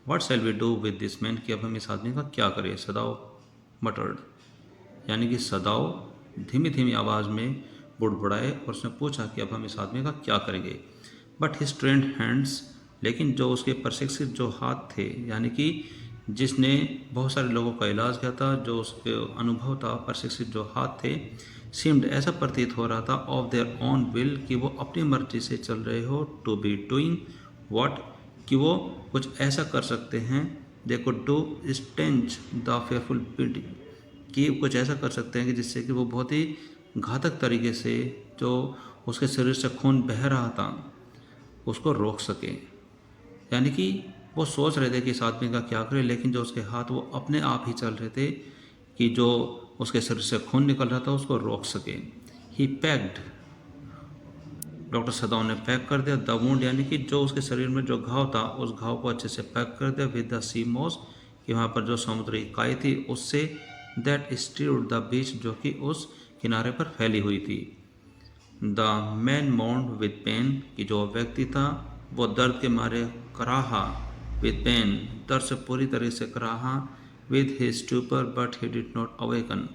what shall we do with this man, कि अब हम इस आदमी का क्या करें। सदाव मटर्ड, यानी कि सदाव धीमी धीमी आवाज़ में बुड़बुड़ाए और उसने पूछा कि अब हम इस आदमी का क्या करेंगे। बट हिज ट्रेंड हैंड्स, लेकिन जो उसके प्रशिक्षित जो हाथ थे, यानी कि जिसने बहुत सारे लोगों का इलाज किया था, जो उसके अनुभव था, प्रशिक्षित जो हाथ थे, सीम्ड, ऐसा प्रतीत हो रहा था, ऑफ देयर ओन विल, कि वो अपनी मर्जी से चल रहे हो, टू बी डूइंग व्हाट, कि वो कुछ ऐसा कर सकते हैं, they could do stench the fearful bid, कि कुछ ऐसा कर सकते हैं कि जिससे कि वो बहुत ही घातक तरीके से जो उसके शरीर से खून बह रहा था उसको रोक सके। यानी कि वो सोच रहे थे कि इस आदमी का क्या करें, लेकिन जो उसके हाथ वो अपने आप ही चल रहे थे कि जो उसके शरीर से खून निकल रहा था उसको रोक सके। ही पैक्ड, डॉक्टर सदाव ने पैक कर दिया द वुंड, यानी कि जो उसके शरीर में जो घाव था उस घाव को अच्छे से पैक कर दिया विद द सी मॉस, कि वहाँ पर जो समुद्री इकाई थी उससे, दैट स्ट्रीव्ड द बीच, जो कि उस किनारे पर फैली हुई थी। The man moaned with pain, कि जो व्यक्ति था वो दर्द के मारे कराहा, विद पेन, दर्द से पूरी तरह से कराहा, with his stupor but he did not awaken,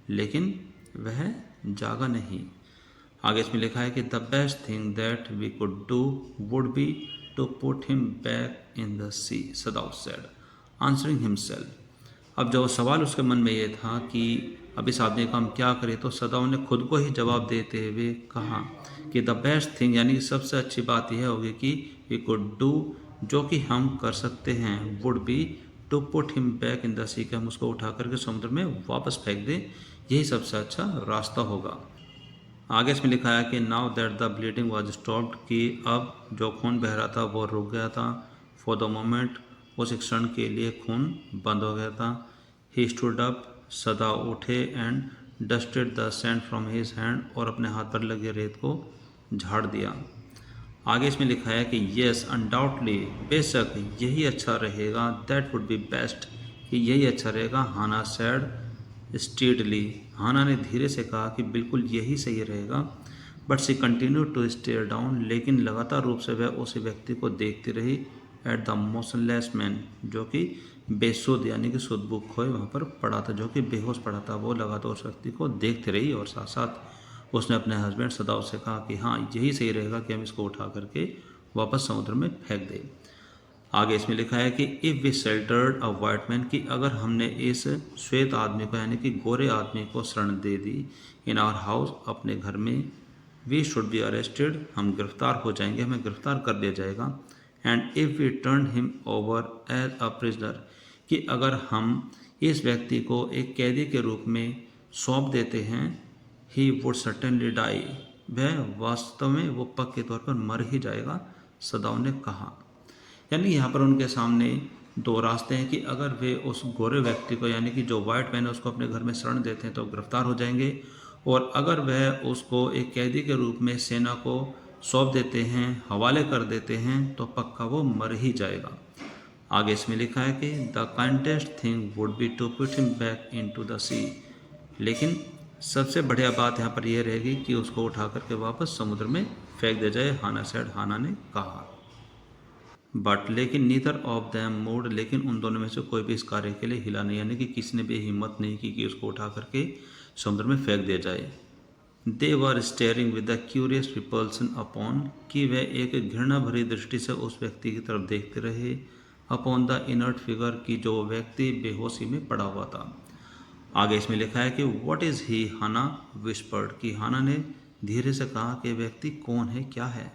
लेकिन वह जागा नहीं। आगे इसमें लिखा है कि the best thing that we could do would be to put him back in the sea, Sadao said, answering himself. अब जो सवाल उसके मन में ये था कि अब इस आदमी का हम क्या करें, तो सदाव ने खुद को ही जवाब देते हुए कहा कि द बेस्ट थिंग, यानी सबसे अच्छी बात यह होगी कि वी कुड डू, जो कि हम कर सकते हैं, would be to put him back in the sea, कि हम उसको उठा करके समुद्र में वापस फेंक दें, यही सबसे अच्छा रास्ता होगा। आगे इसमें लिखा है कि now that the bleeding was stopped, कि अब जो खून बह रहा था वो रुक गया था। फॉर द मोमेंट, उस क्षण के लिए खून बंद हो गया था। ही स्टूड अप, सदा उठे, and dusted the sand from his hand, और अपने हाथ पर लगे रेत को झाड़ दिया। आगे इसमें लिखा है कि येस अनडाउटली, बेशक यही अच्छा रहेगा, दैट वुड बी बेस्ट, कि यही अच्छा रहेगा। हाना सैड स्टीडली, हाना ने धीरे से कहा कि बिल्कुल यही सही रहेगा। But she continue to stare down, लेकिन लगातार रूप से वह उस व्यक्ति को देखती रही। एट द मोशनलेस मैन, जो कि बेसुध यानी कि सुध-बुध खोए वहाँ पर पड़ा था, जो कि बेहोश पड़ा था, वो लगातार उस व्यक्ति को देखती रही, और साथ साथ उसने अपने हस्बैंड सदाव से कहा कि हाँ यही सही रहेगा कि हम इसको उठा करके वापस समुद्र में फेंक दें। आगे इसमें लिखा है कि if we sheltered a white man, कि अगर हमने इस श्वेत आदमी को यानी कि गोरे आदमी को शरण दे दी, इन आवर हाउस, अपने घर में, वी शुड बी अरेस्टेड, हम गिरफ्तार हो जाएंगे, हमें गिरफ्तार कर लिया जाएगा। And if we turn him over as a prisoner, कि अगर हम इस व्यक्ति को एक कैदी के रूप में सौंप देते हैं, ही वुड सर्टेनली डाई, वह वास्तव में वो पक्के तौर पर मर ही जाएगा, सदाव ने कहा। यानी यहाँ पर उनके सामने दो रास्ते हैं कि अगर वे उस गोरे व्यक्ति को यानी कि जो वाइट मैन है उसको अपने घर में शरण देते हैं तो गिरफ्तार हो जाएंगे, और अगर वह उसको एक कैदी के रूप में सेना को सौंप देते हैं, हवाले कर देते हैं, तो पक्का वो मर ही जाएगा। आगे इसमें लिखा है कि the kindest thing would be to put him back in to the sea, लेकिन सबसे बढ़िया बात यहाँ पर यह रहेगी कि उसको उठा करके वापस समुद्र में फेंक दिया जाए, हाना सेड, हाना ने कहा। बट लेकिन नीदर ऑफ दैम मूड, लेकिन उन दोनों में से कोई भी इस कार्य के लिए हिला नहीं, यानी कि किसी ने भी हिम्मत नहीं की कि उसको उठा करके समुद्र में फेंक दिया जाए। They were staring with the curious repulsion upon, कि वह एक घृणा भरी दृष्टि से उस व्यक्ति की तरफ देखते रहे, अपॉन द इनर्ट फिगर, की जो व्यक्ति बेहोशी में पड़ा हुआ था। आगे इसमें लिखा है कि what is he, Hana whispered, कि हाना ने धीरे से कहा कि व्यक्ति कौन है, क्या है।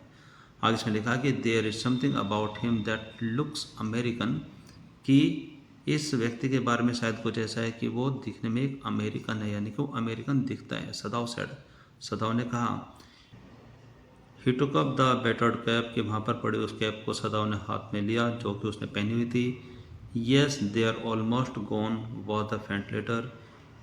आगे इसमें लिखा कि there is something about him that looks American, कि इस व्यक्ति के बारे में शायद कुछ ऐसा है कि वो दिखने में एक अमेरिकन है, यानी कि वो अमेरिकन दिखता है, सदाव सेड, सदाव ने कहा। He took up the battered cap, कि वहाँ पर पड़ी उस कैप को सदाव ने हाथ में लिया जो कि उसने पहनी हुई थी। Yes they are almost gone was the ventilator,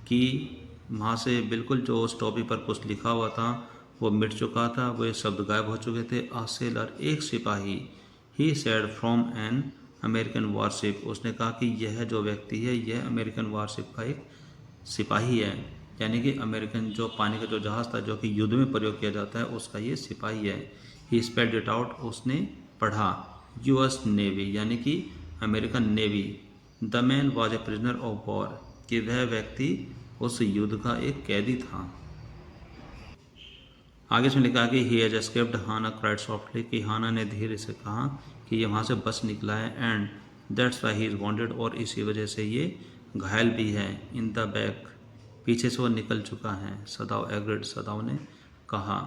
कि वहाँ से बिल्कुल जो उस टॉपी पर कुछ लिखा हुआ था वो मिट चुका था, वो ये शब्द गायब हो चुके थे। अ सेलर, एक सिपाही, he said from an American warship, उसने कहा कि यह जो व्यक्ति है यह अमेरिकन वारशिप का एक सिपाही है, यानी कि अमेरिकन जो पानी का जो जहाज़ था जो कि युद्ध में प्रयोग किया जाता है उसका ये सिपाही है। ही स्पेल्ड इट आउट, उसने पढ़ा, यूएस नेवी, यानी कि American navy. The man was a prisoner of war, कि वह व्यक्ति उस युद्ध का एक कैदी था। आगे इसमें लिखा कि he has escaped, Hana cried softly, कि हाना ने धीरे से कहा कि ये वहाँ से बच निकला है। And that's why he is wanted, और इसी वजह से ये घायल भी है। इन द बैक, पीछे से वो निकल चुका है। सदाव एग्रीड, सदाव ने कहा।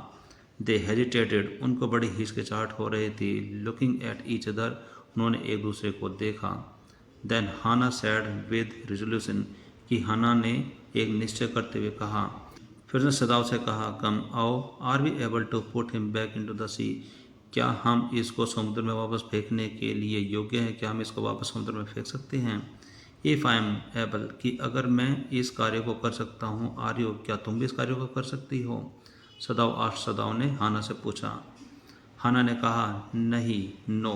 दे हेजिटेटेड, उनको बड़ी हिचकिचाहट हो रही थी। लुकिंग एट ईच अदर, उन्होंने एक दूसरे को देखा। Then Hana said with resolution, कि हाना ने एक निश्चय करते हुए कहा। फिर उसने सदाव से कहा, कम आओ, are we able to put him back into the sea, क्या हम इसको समुद्र में वापस फेंकने के लिए योग्य हैं, क्या हम इसको वापस समुद्र में फेंक सकते हैं। इफ़ आई एम एबल, कि अगर मैं इस कार्य को कर सकता हूँ, आर यू, क्या तुम भी इस कार्य को कर सकती हो। सदाव आठ, सदाव ने हाना से पूछा। हाना ने कहा, नहीं, no,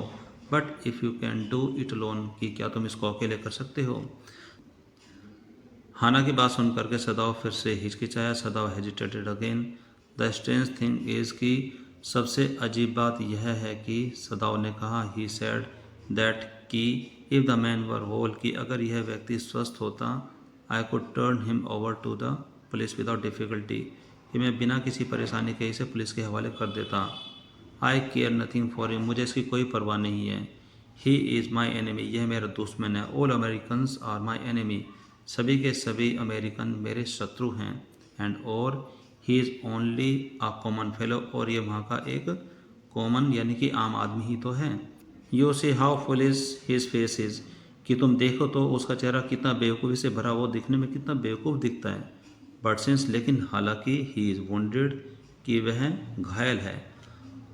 but if you can do it alone, कि क्या तुम इसको अकेले कर सकते हो। हाना की बात सुन करके सदाव फिर से हिचकिचाया। Sadao hesitated again. The strange thing is, की सबसे अजीब बात यह है कि सदाव ने कहा, ही सेड दैट, कि if the man were whole, कि अगर यह व्यक्ति स्वस्थ होता, I could turn him over to the police without difficulty, कि मैं बिना किसी परेशानी के इसे पुलिस के हवाले कर देता। आई केयर नथिंग फॉर हिम, मुझे इसकी कोई परवाह नहीं है। ही इज़ माई एनिमी, यह मेरा दुश्मन है। All Americans are my enemy, सभी के सभी अमेरिकन मेरे शत्रु हैं। एंड और he is only a common fellow, और ये वहाँ का एक कॉमन यानी कि आम आदमी ही तो है। You see how foolish his face is, कि तुम देखो तो उसका चेहरा कितना बेवकूफ़ी से भरा, वो दिखने में कितना बेवकूफ़ दिखता है। बट सिंस, लेकिन हालांकि, ही इज़ वुंडेड, कि वह घायल है।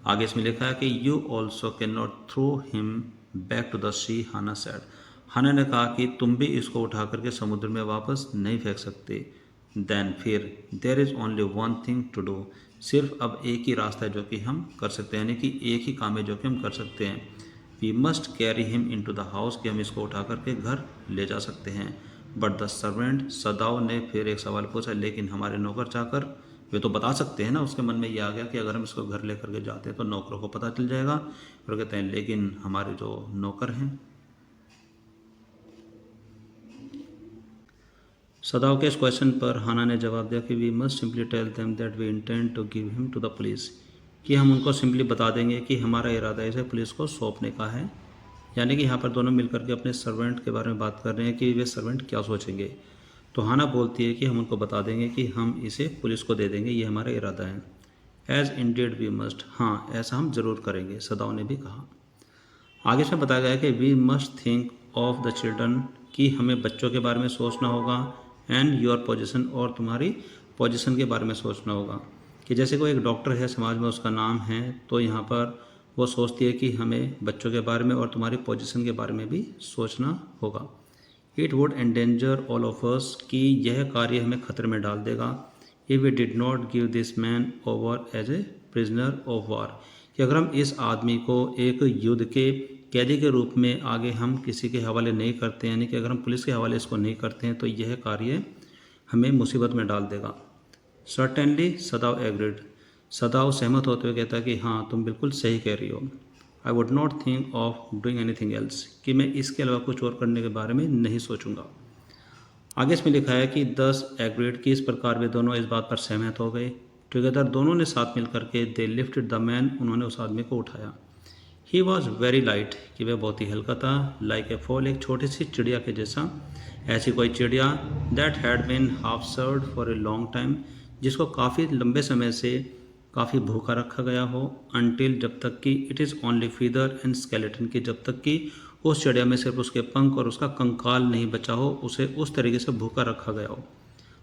आगे इसमें लिखा है कि you also can not throw him back to the sea, Hana said. Hana ने कहा कि तुम भी इसको उठा करके समुद्र में वापस नहीं फेंक सकते। देन फिर, there is only one thing to do, सिर्फ अब एक ही रास्ता है जो कि हम कर सकते हैं, यानी कि एक ही काम है जो कि हम कर सकते हैं। We must carry him in to the house, कि हम इसको उठा करके घर ले जा सकते हैं। बट द सर्वेंट, सदाव ने फिर एक सवाल पूछा, लेकिन हमारे नौकर चाकर, वे तो बता सकते हैं ना। उसके मन में ये आ गया कि अगर हम इसको घर लेकर के जाते हैं तो नौकरों को पता चल जाएगा। और कहते हैं लेकिन हमारे जो नौकर हैं। सदाव के इस क्वेश्चन पर हाना ने जवाब दिया कि we must simply tell them that we intend to give him to the police, कि हम उनको सिंपली बता देंगे कि हमारा इरादा इसे पुलिस को सौंपने का है। यानी कि यहाँ पर दोनों मिलकर के अपने सर्वेंट के बारे में बात कर रहे हैं कि वे सर्वेंट क्या सोचेंगे। तो हाना बोलती है कि हम उनको बता देंगे कि हम इसे पुलिस को दे देंगे, ये हमारा इरादा है। एज इंडेड वी मस्ट, हाँ ऐसा हम ज़रूर करेंगे, सदाव ने भी कहा। आगे इसमें बताया गया है कि we must think of the children, कि हमें बच्चों के बारे में सोचना होगा। एंड योर पोजीशन, और तुम्हारी पोजीशन के बारे में सोचना होगा। कि जैसे कोई एक डॉक्टर है समाज में, उसका नाम है, तो यहाँ पर वो सोचती है कि हमें बच्चों के बारे में और तुम्हारी पोजीशन के बारे में भी सोचना होगा। It would endanger all of us, कि यह कार्य हमें खतरे में डाल देगा। If we did not give this man over as a prisoner of war, कि अगर हम इस आदमी को एक युद्ध के कैदी के रूप में आगे हम किसी के हवाले नहीं करते, यानी कि अगर हम पुलिस के हवाले इसको नहीं करते हैं, तो यह कार्य हमें मुसीबत में डाल देगा। सर्टेनली, सदाव एग्रीड, सदाव सहमत होते हुए कहता है कि हाँ तुम बिल्कुल सही कह रही हो। I would not think of doing anything else, कि मैं इसके अलावा कुछ और करने के बारे में नहीं सोचूंगा। आगे इसमें लिखा है कि 10 एग्रीड, कि इस प्रकार वे दोनों इस बात पर सहमत हो गए। टुगेदर, दोनों ने साथ मिल करके, दे लिफ्टेड द मैन, उन्होंने उस आदमी को उठाया। ही वॉज वेरी लाइट, कि वह बहुत ही हल्का था। लाइक ए फॉल, एक छोटी सी चिड़िया के जैसा। ऐसी कोई चिड़िया, that had been half served for a long time, जिसको काफ़ी लंबे समय से काफ़ी भूखा रखा गया हो। अनटिल, जब तक कि, it is only feather and skeleton, की जब तक कि उस चिड़िया में सिर्फ उसके पंख और उसका कंकाल नहीं बचा हो, उसे उस तरीके से भूखा रखा गया हो।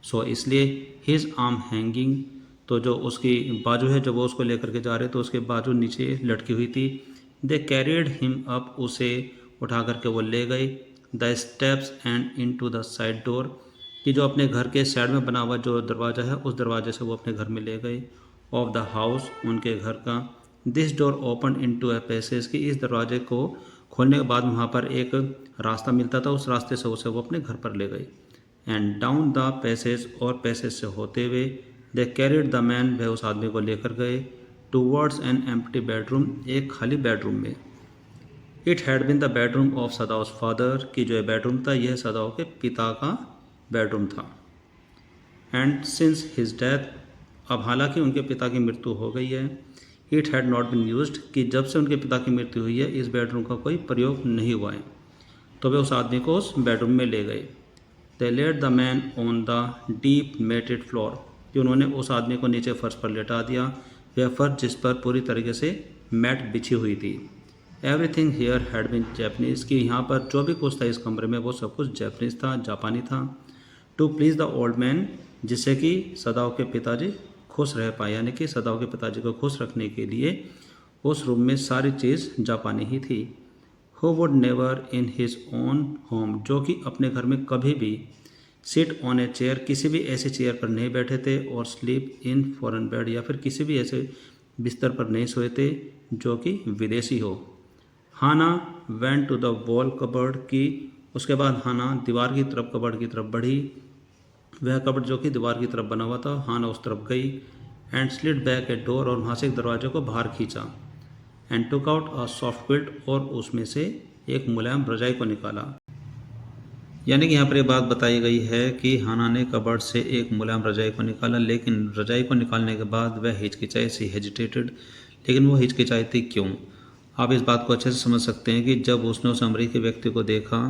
सो इसलिए हिज आर्म हैंगिंग, तो जो उसकी बाजू है, जब वो उसको लेकर के जा रहे तो उसके बाजू नीचे लटकी हुई थी। दे कैरिड हिम अप, उसे उठा करके वो ले गए। The steps and in to the side door, कि जो अपने घर के साइड में बना हुआ जो दरवाज़ा है, उस दरवाजे से वो अपने घर में ले गए। ऑफ द हाउस, उनके घर का। This door open into a passage, कि इस दरवाजे को खोलने के बाद वहाँ पर एक रास्ता मिलता था, उस रास्ते से उसे वो अपने घर पर ले गए। एंड डाउन द पैसेज, और पैसेज से होते हुए, दे कैरिड द मैन, वह उस आदमी को लेकर गए। टूवर्ड्स एन एम्प्टी बेडरूम, एक खाली बेडरूम में। It had been the bedroom of Sadao's father, कि जो बेडरूम था यह सदाव के पिता का बेडरूम था। एंड सिंस हिज डेथ, अब हालांकि उनके पिता की मृत्यु हो गई है। It had not been used, कि जब से उनके पिता की मृत्यु हुई है इस बेडरूम का कोई प्रयोग नहीं हुआ है। तो वे उस आदमी को उस बेडरूम में ले गए। They laid the man on the deep matted floor, कि उन्होंने उस आदमी को नीचे फर्श पर लेटा दिया, वह फर्श जिस पर पूरी तरीके से मैट बिछी हुई थी। Everything here had been Japanese, कि यहाँ पर जो भी कुछ था इस कमरे में वो सब कुछ जैपनीज था, जापानी था। To please the old man, जिससे कि सदाव के पिताजी खुश रह पाए, यानी कि सदाव के पिताजी को खुश रखने के लिए उस रूम में सारी चीज़ जापानी ही थी। Who would never in his own home, जो कि अपने घर में कभी भी सिट ऑन ए चेयर, किसी भी ऐसे चेयर पर नहीं बैठे थे, और स्लीप इन फॉरेन बेड, या फिर किसी भी ऐसे बिस्तर पर नहीं सोए थे जो कि विदेशी हो। Hana went to the wall cupboard, की उसके बाद हाना दीवार की तरफ, कबर्ड की तरफ बढ़ी। वह कबर्ड जो कि दीवार की तरफ बना हुआ था, हाना उस तरफ गई। And slid back a door, और वहाँ से एक दरवाजे को बाहर खींचा। And took out a soft quilt, और उसमें से एक मुलायम रजाई को निकाला। यानी कि यहाँ पर ये बात बताई गई है कि हाना ने कबर्ड से एक मुलायम रजाई को निकाला, लेकिन रजाई को निकालने के बाद वह हिचकिचाई, सी हेजिटेटेड। लेकिन वो हिचकिचाई थी क्यों? आप इस बात को अच्छे से समझ सकते हैं कि जब उसने उस अमरीकी व्यक्ति को देखा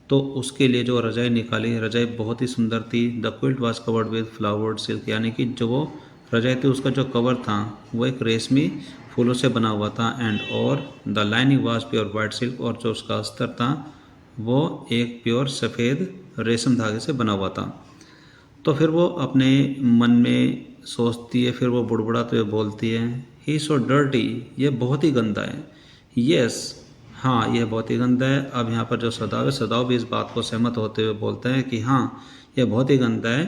तो उसके लिए जो रजाई निकाली, रजाई बहुत ही सुंदर थी। The quilt was covered with flowered silk, यानी कि जो वो रजाई थी उसका जो कवर था वो एक रेशमी फूलों से बना हुआ था। एंड और the lining was pure white silk, और जो उसका अस्तर था वो एक प्योर सफ़ेद रेशम धागे से बना हुआ था। तो फिर वो अपने मन में सोचती है, फिर वो बुड़बुड़ाते हुए बोलती है, ही सो डर्टी, ये बहुत ही गंदा है। यस, हाँ, यह बहुत ही गंदा है। अब यहाँ पर जो सदाव है, सदाव भी इस बात को सहमत होते हुए बोलते हैं कि हाँ, यह बहुत ही गंदा है।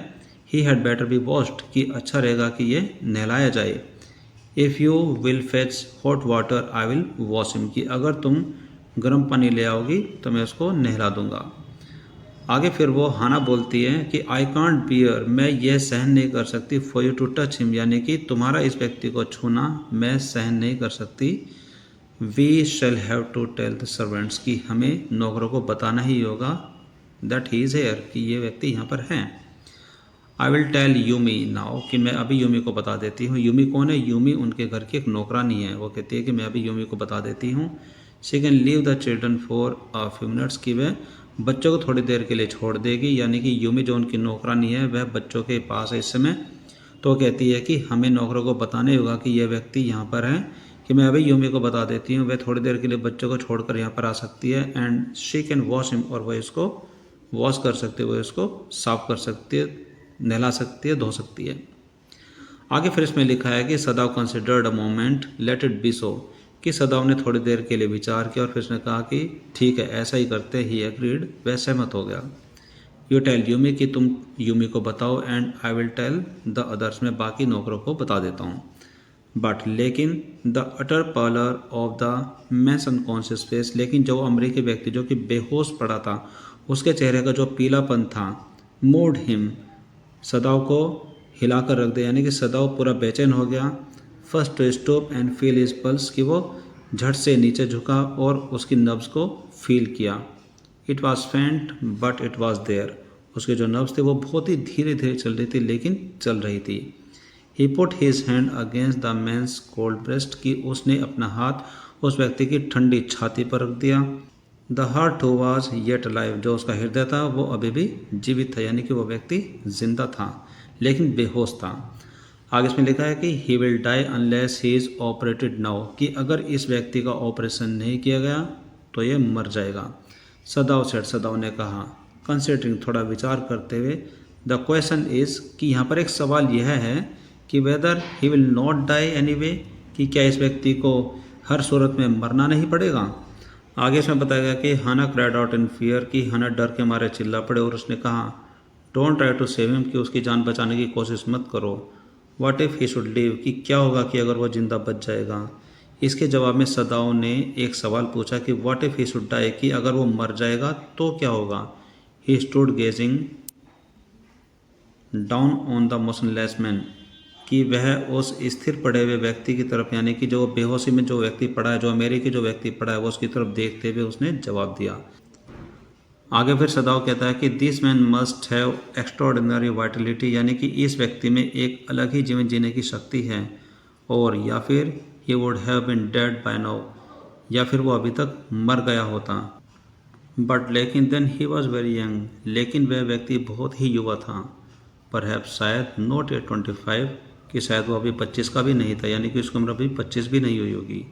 He had better be washed, कि अच्छा रहेगा कि ये नहलाया जाए। If you will fetch hot water I will wash him, कि अगर तुम गर्म पानी ले आओगी तो मैं उसको नहला दूंगा। आगे फिर वो हाना बोलती है कि आई कांट बियर, मैं यह सहन नहीं कर सकती, for you to touch him, यानी कि तुम्हारा इस व्यक्ति को छूना मैं सहन नहीं कर सकती। We shall have to tell the servants, की हमें नौकरों को बताना ही होगा दैट ही इज़ हेयर, कि ये व्यक्ति यहाँ पर हैं। I will tell you me now, कि मैं अभी यूमी को बता देती हूँ। यूमी कौन है? यूमी उनके घर की एक नौकरानी है। वो कहती है कि मैं अभी यूमी को बता देती हूँ। She can leave the children for a few minutes, की वह बच्चों को थोड़ी देर के लिए छोड़ देगी। यानी कि यूमी जो उनकी नौकरानी है वह बच्चों के पास है इस समय। तो कहती है कि हमें नौकरों को बताने होगा कि यह व्यक्ति यहाँ पर है, कि मैं अभी यूमी को बता देती हूँ, वह थोड़ी देर के लिए बच्चों को छोड़कर यहाँ पर आ सकती है। And she can wash him, और वह इसको वॉश कर सकती है, वह इसको साफ कर सकती है, नहला सकती है, धो सकती है। आगे फिर इसमें लिखा है कि Sadao considered a moment, let it be so, कि सदाव ने थोड़ी देर के लिए विचार किया और फिर उसने कहा कि ठीक है, ऐसा ही करते। ही एग्रीड, वह सहमत हो गया। यू टेल यूमी, कि तुम यूमी को बताओ, and I will tell the others, मैं बाकी नौकरों को बता देता हूँ। बट लेकिन the utter pallor of the man's unconscious face, लेकिन जो अमरीकी व्यक्ति जो कि बेहोश पड़ा था उसके चेहरे का जो पीलापन था, मूड हिम, सदाव को हिलाकर रख दिया। यानी कि सदाव पूरा बेचैन हो गया। First to stop and feel his pulse, कि वो झट से नीचे झुका और उसकी नब्ज़ को फील किया। इट वॉज फेंट बट इट वॉज देयर, उसके जो नब्ज़ थे वो बहुत ही धीरे धीरे चल रही थी, लेकिन चल रही थी। He put his hand against the man's cold breast, की उसने अपना हाथ उस व्यक्ति की ठंडी छाती पर रख दिया। The heart was yet alive, जो उसका हृदय था वो अभी भी जीवित था, यानी कि वो व्यक्ति जिंदा था लेकिन बेहोश था। आगे इसमें लिखा है कि he will die unless he is operated now, कि अगर इस व्यक्ति का ऑपरेशन नहीं किया गया तो ये मर जाएगा। सदाव सेड, सदाव ने कहा, कंसिडरिंग, थोड़ा विचार करते हुए, द क्वेश्चन इज़, कि यहाँ पर एक सवाल यह है कि whether he will not die anyway, कि क्या इस व्यक्ति को हर सूरत में मरना नहीं पड़ेगा। आगे इसमें बताया गया कि Hana cried out in fear, कि हाना डर के मारे चिल्ला पड़े और उसने कहा, don't try to save him, कि उसकी जान बचाने की कोशिश मत करो। What if he should live, कि क्या होगा कि अगर वो जिंदा बच जाएगा। इसके जवाब में सदाव ने एक सवाल पूछा कि what if he should die, कि अगर वो मर जाएगा तो क्या होगा। He stood gazing down on the motionless man, कि वह उस स्थिर पड़े हुए व्यक्ति की तरफ, यानी कि जो बेहोशी में जो व्यक्ति पड़ा है, जो अमेरिकी जो व्यक्ति पड़ा है, वो उसकी तरफ देखते हुए उसने जवाब दिया। आगे फिर सदाव कहता है कि this man must have extraordinary Vitality, यानी कि इस व्यक्ति में एक अलग ही जीवन जीने की शक्ति है, और या फिर he would have been dead by now, या फिर वो अभी तक मर गया होता। बट लेकिन then he was very young, लेकिन वह व्यक्ति बहुत ही युवा था। परहैप्स, शायद, नॉट एट 25, कि शायद वो अभी 25 का भी नहीं था, यानी कि उसकी उम्र अभी 25 भी नहीं हुई होगी।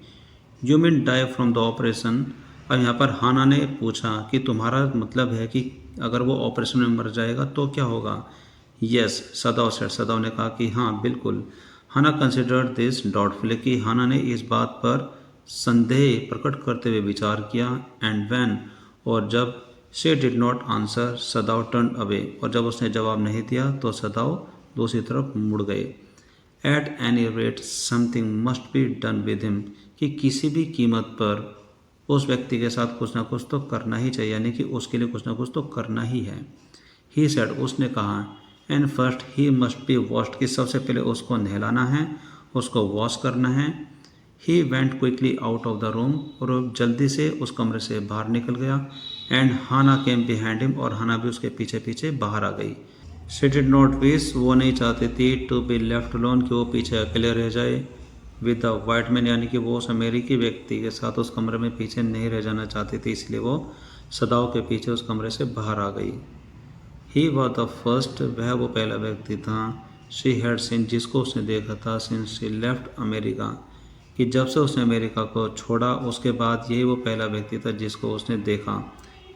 You mean die from the operation. अब यहाँ पर हाना ने पूछा कि तुम्हारा मतलब है कि अगर वो ऑपरेशन में मर जाएगा तो क्या होगा। यस, सदाव सेड, सदाव ने कहा कि हाँ बिल्कुल। हाना कंसिडर्ड दिस डाउटफुली, कि हाना ने इस बात पर संदेह प्रकट करते हुए विचार किया। एंड व्हेन, और जब she did not answer, सदाव turn away, और जब उसने जवाब नहीं दिया तो सदाव दूसरी तरफ मुड़ गए। At any rate something must be done with him, कि किसी भी कीमत पर उस व्यक्ति के साथ कुछ ना कुछ तो करना ही चाहिए, यानी कि उसके लिए कुछ ना कुछ तो करना ही है। ही सेड, उसने कहा, and first he must be washed, कि सबसे पहले उसको नहलाना है, उसको वॉश करना है। He went quickly out of the room, और वो जल्दी से उस कमरे से बाहर निकल गया। And Hana came behind him, और हाना भी उसके पीछे पीछे बाहर आ गई। शी डिड नॉट विश, वो नहीं चाहती थी टू बी लेफ्ट अलोन, कि वो पीछे अकेले रह जाए विद द वाइट मैन, यानी कि वो उस अमेरिकी व्यक्ति के साथ उस कमरे में पीछे नहीं रह जाना चाहती थी, इसलिए वो सदाओं के पीछे उस कमरे से बाहर आ गई। ही वॉज द फर्स्ट, वह वो पहला व्यक्ति था, शी हैड सीन, जिसको उसने देखा था, सिंस शी लेफ्ट अमेरिका, कि जब से उसने अमेरिका को छोड़ा उसके बाद यही वो पहला व्यक्ति था जिसको उसने देखा।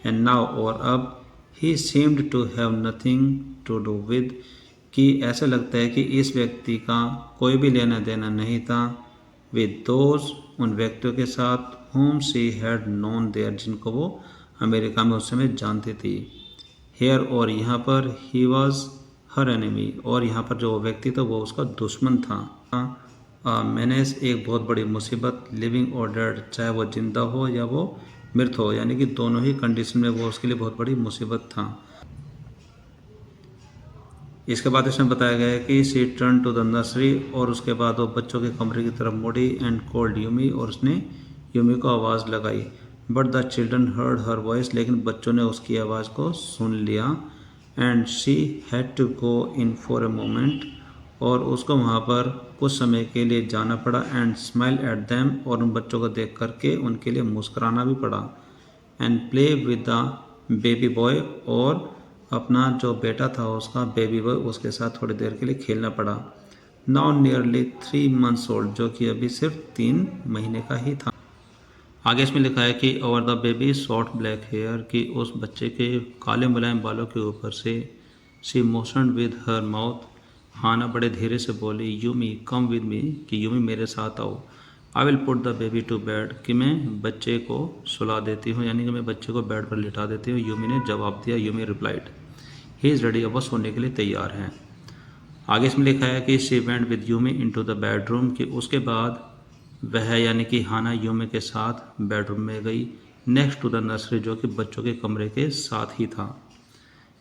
एंड नाउ, और अब, he seemed to have nothing to do with, कि ऐसा लगता है कि इस व्यक्ति का कोई भी लेना देना नहीं था विद दोज, उन व्यक्तियों के साथ, whom she had known there, जिनको वो अमेरिका में उस समय जानती थी। हेयर, और यहाँ पर, ही वॉज हर एनिमी, और यहाँ पर जो व्यक्ति था वो उसका दुश्मन था। मैनेस, एक बहुत बड़ी मुसीबत, लिविंग और डेड, चाहे वो जिंदा हो या वो मृत हो, यानी कि दोनों ही कंडीशन में वो उसके लिए बहुत बड़ी मुसीबत था। इसके बाद इसमें बताया गया है कि she turn to the nursery, और उसके बाद वो बच्चों के कमरे की तरफ मुड़ी, एंड कॉल्ड यूमी, और उसने यूमी को आवाज़ लगाई। But the children heard her voice, लेकिन बच्चों ने उसकी आवाज़ को सुन लिया। And she had to go in for a moment, और उसको वहाँ पर कुछ समय के लिए जाना पड़ा। एंड स्माइल एट दैम, और उन बच्चों को देख करके उनके लिए मुस्कुराना भी पड़ा। And play with the baby boy, और अपना जो बेटा था उसका बेबी बॉय, उसके साथ थोड़ी देर के लिए खेलना पड़ा। नाउ नियरली 3 months ओल्ड, जो कि अभी सिर्फ 3 महीने का ही था। आगे इसमें लिखा है कि over the baby short black hair, कि उस बच्चे के काले मुलायम बालों के ऊपर से, शी मोशनड विद हर माउथ, हाना बड़े धीरे से बोली, यूमी कम विद मी, कि यूमी मेरे साथ आओ। I will put the baby to bed, कि मैं बच्चे को सुला देती हूँ, यानी कि मैं बच्चे को बेड पर लिटा देती हूँ। यूमी ने जवाब दिया। Yumi replied, he is ready, अब वो सोने के लिए तैयार हैं। आगे इसमें लिखा है कि she went with Yumi into the bedroom, कि उसके बाद वह यानी कि हाना यूमी के साथ बेडरूम में गई, नेक्स्ट टू द नर्सरी, जो कि बच्चों के कमरे के साथ ही था।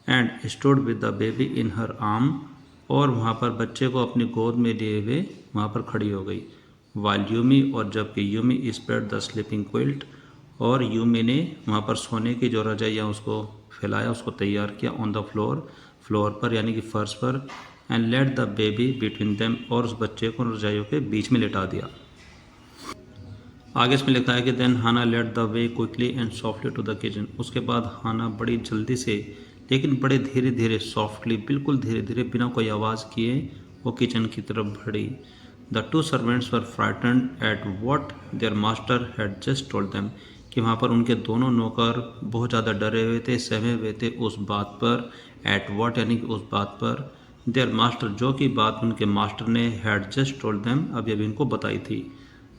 And stood with the baby in her arm, और वहाँ पर बच्चे को अपनी गोद में लिए हुए वहाँ पर खड़ी हो गई। वाइल यूमी, और जबकि Yumi spread the sleeping quilt, और यूमी ने वहाँ पर सोने की जो रजाइयाँ उसको फैलाया, उसको तैयार किया ऑन द फ्लोर पर, यानी कि फर्श पर। And let the baby between them, और उस बच्चे को रजाइयों के बीच में लिटा दिया। आगे इसमें लिखा है कि then Hana led the way quickly and softly to the kitchen, उसके बाद हाना बड़ी जल्दी से लेकिन बड़े धीरे धीरे, सॉफ्टली, बिल्कुल धीरे धीरे, बिना कोई आवाज़ किए वो किचन की तरफ बढ़ी। The 2 servants were frightened at what their master had just told them, कि वहाँ पर उनके दोनों नौकर बहुत ज़्यादा डरे हुए थे, सहमे हुए थे उस बात पर। एट वॉट, यानी कि उस बात पर, देयर मास्टर, जो कि बात उनके मास्टर ने, हैड जस्ट टोल्ड देम, अभी अभी इनको बताई थी।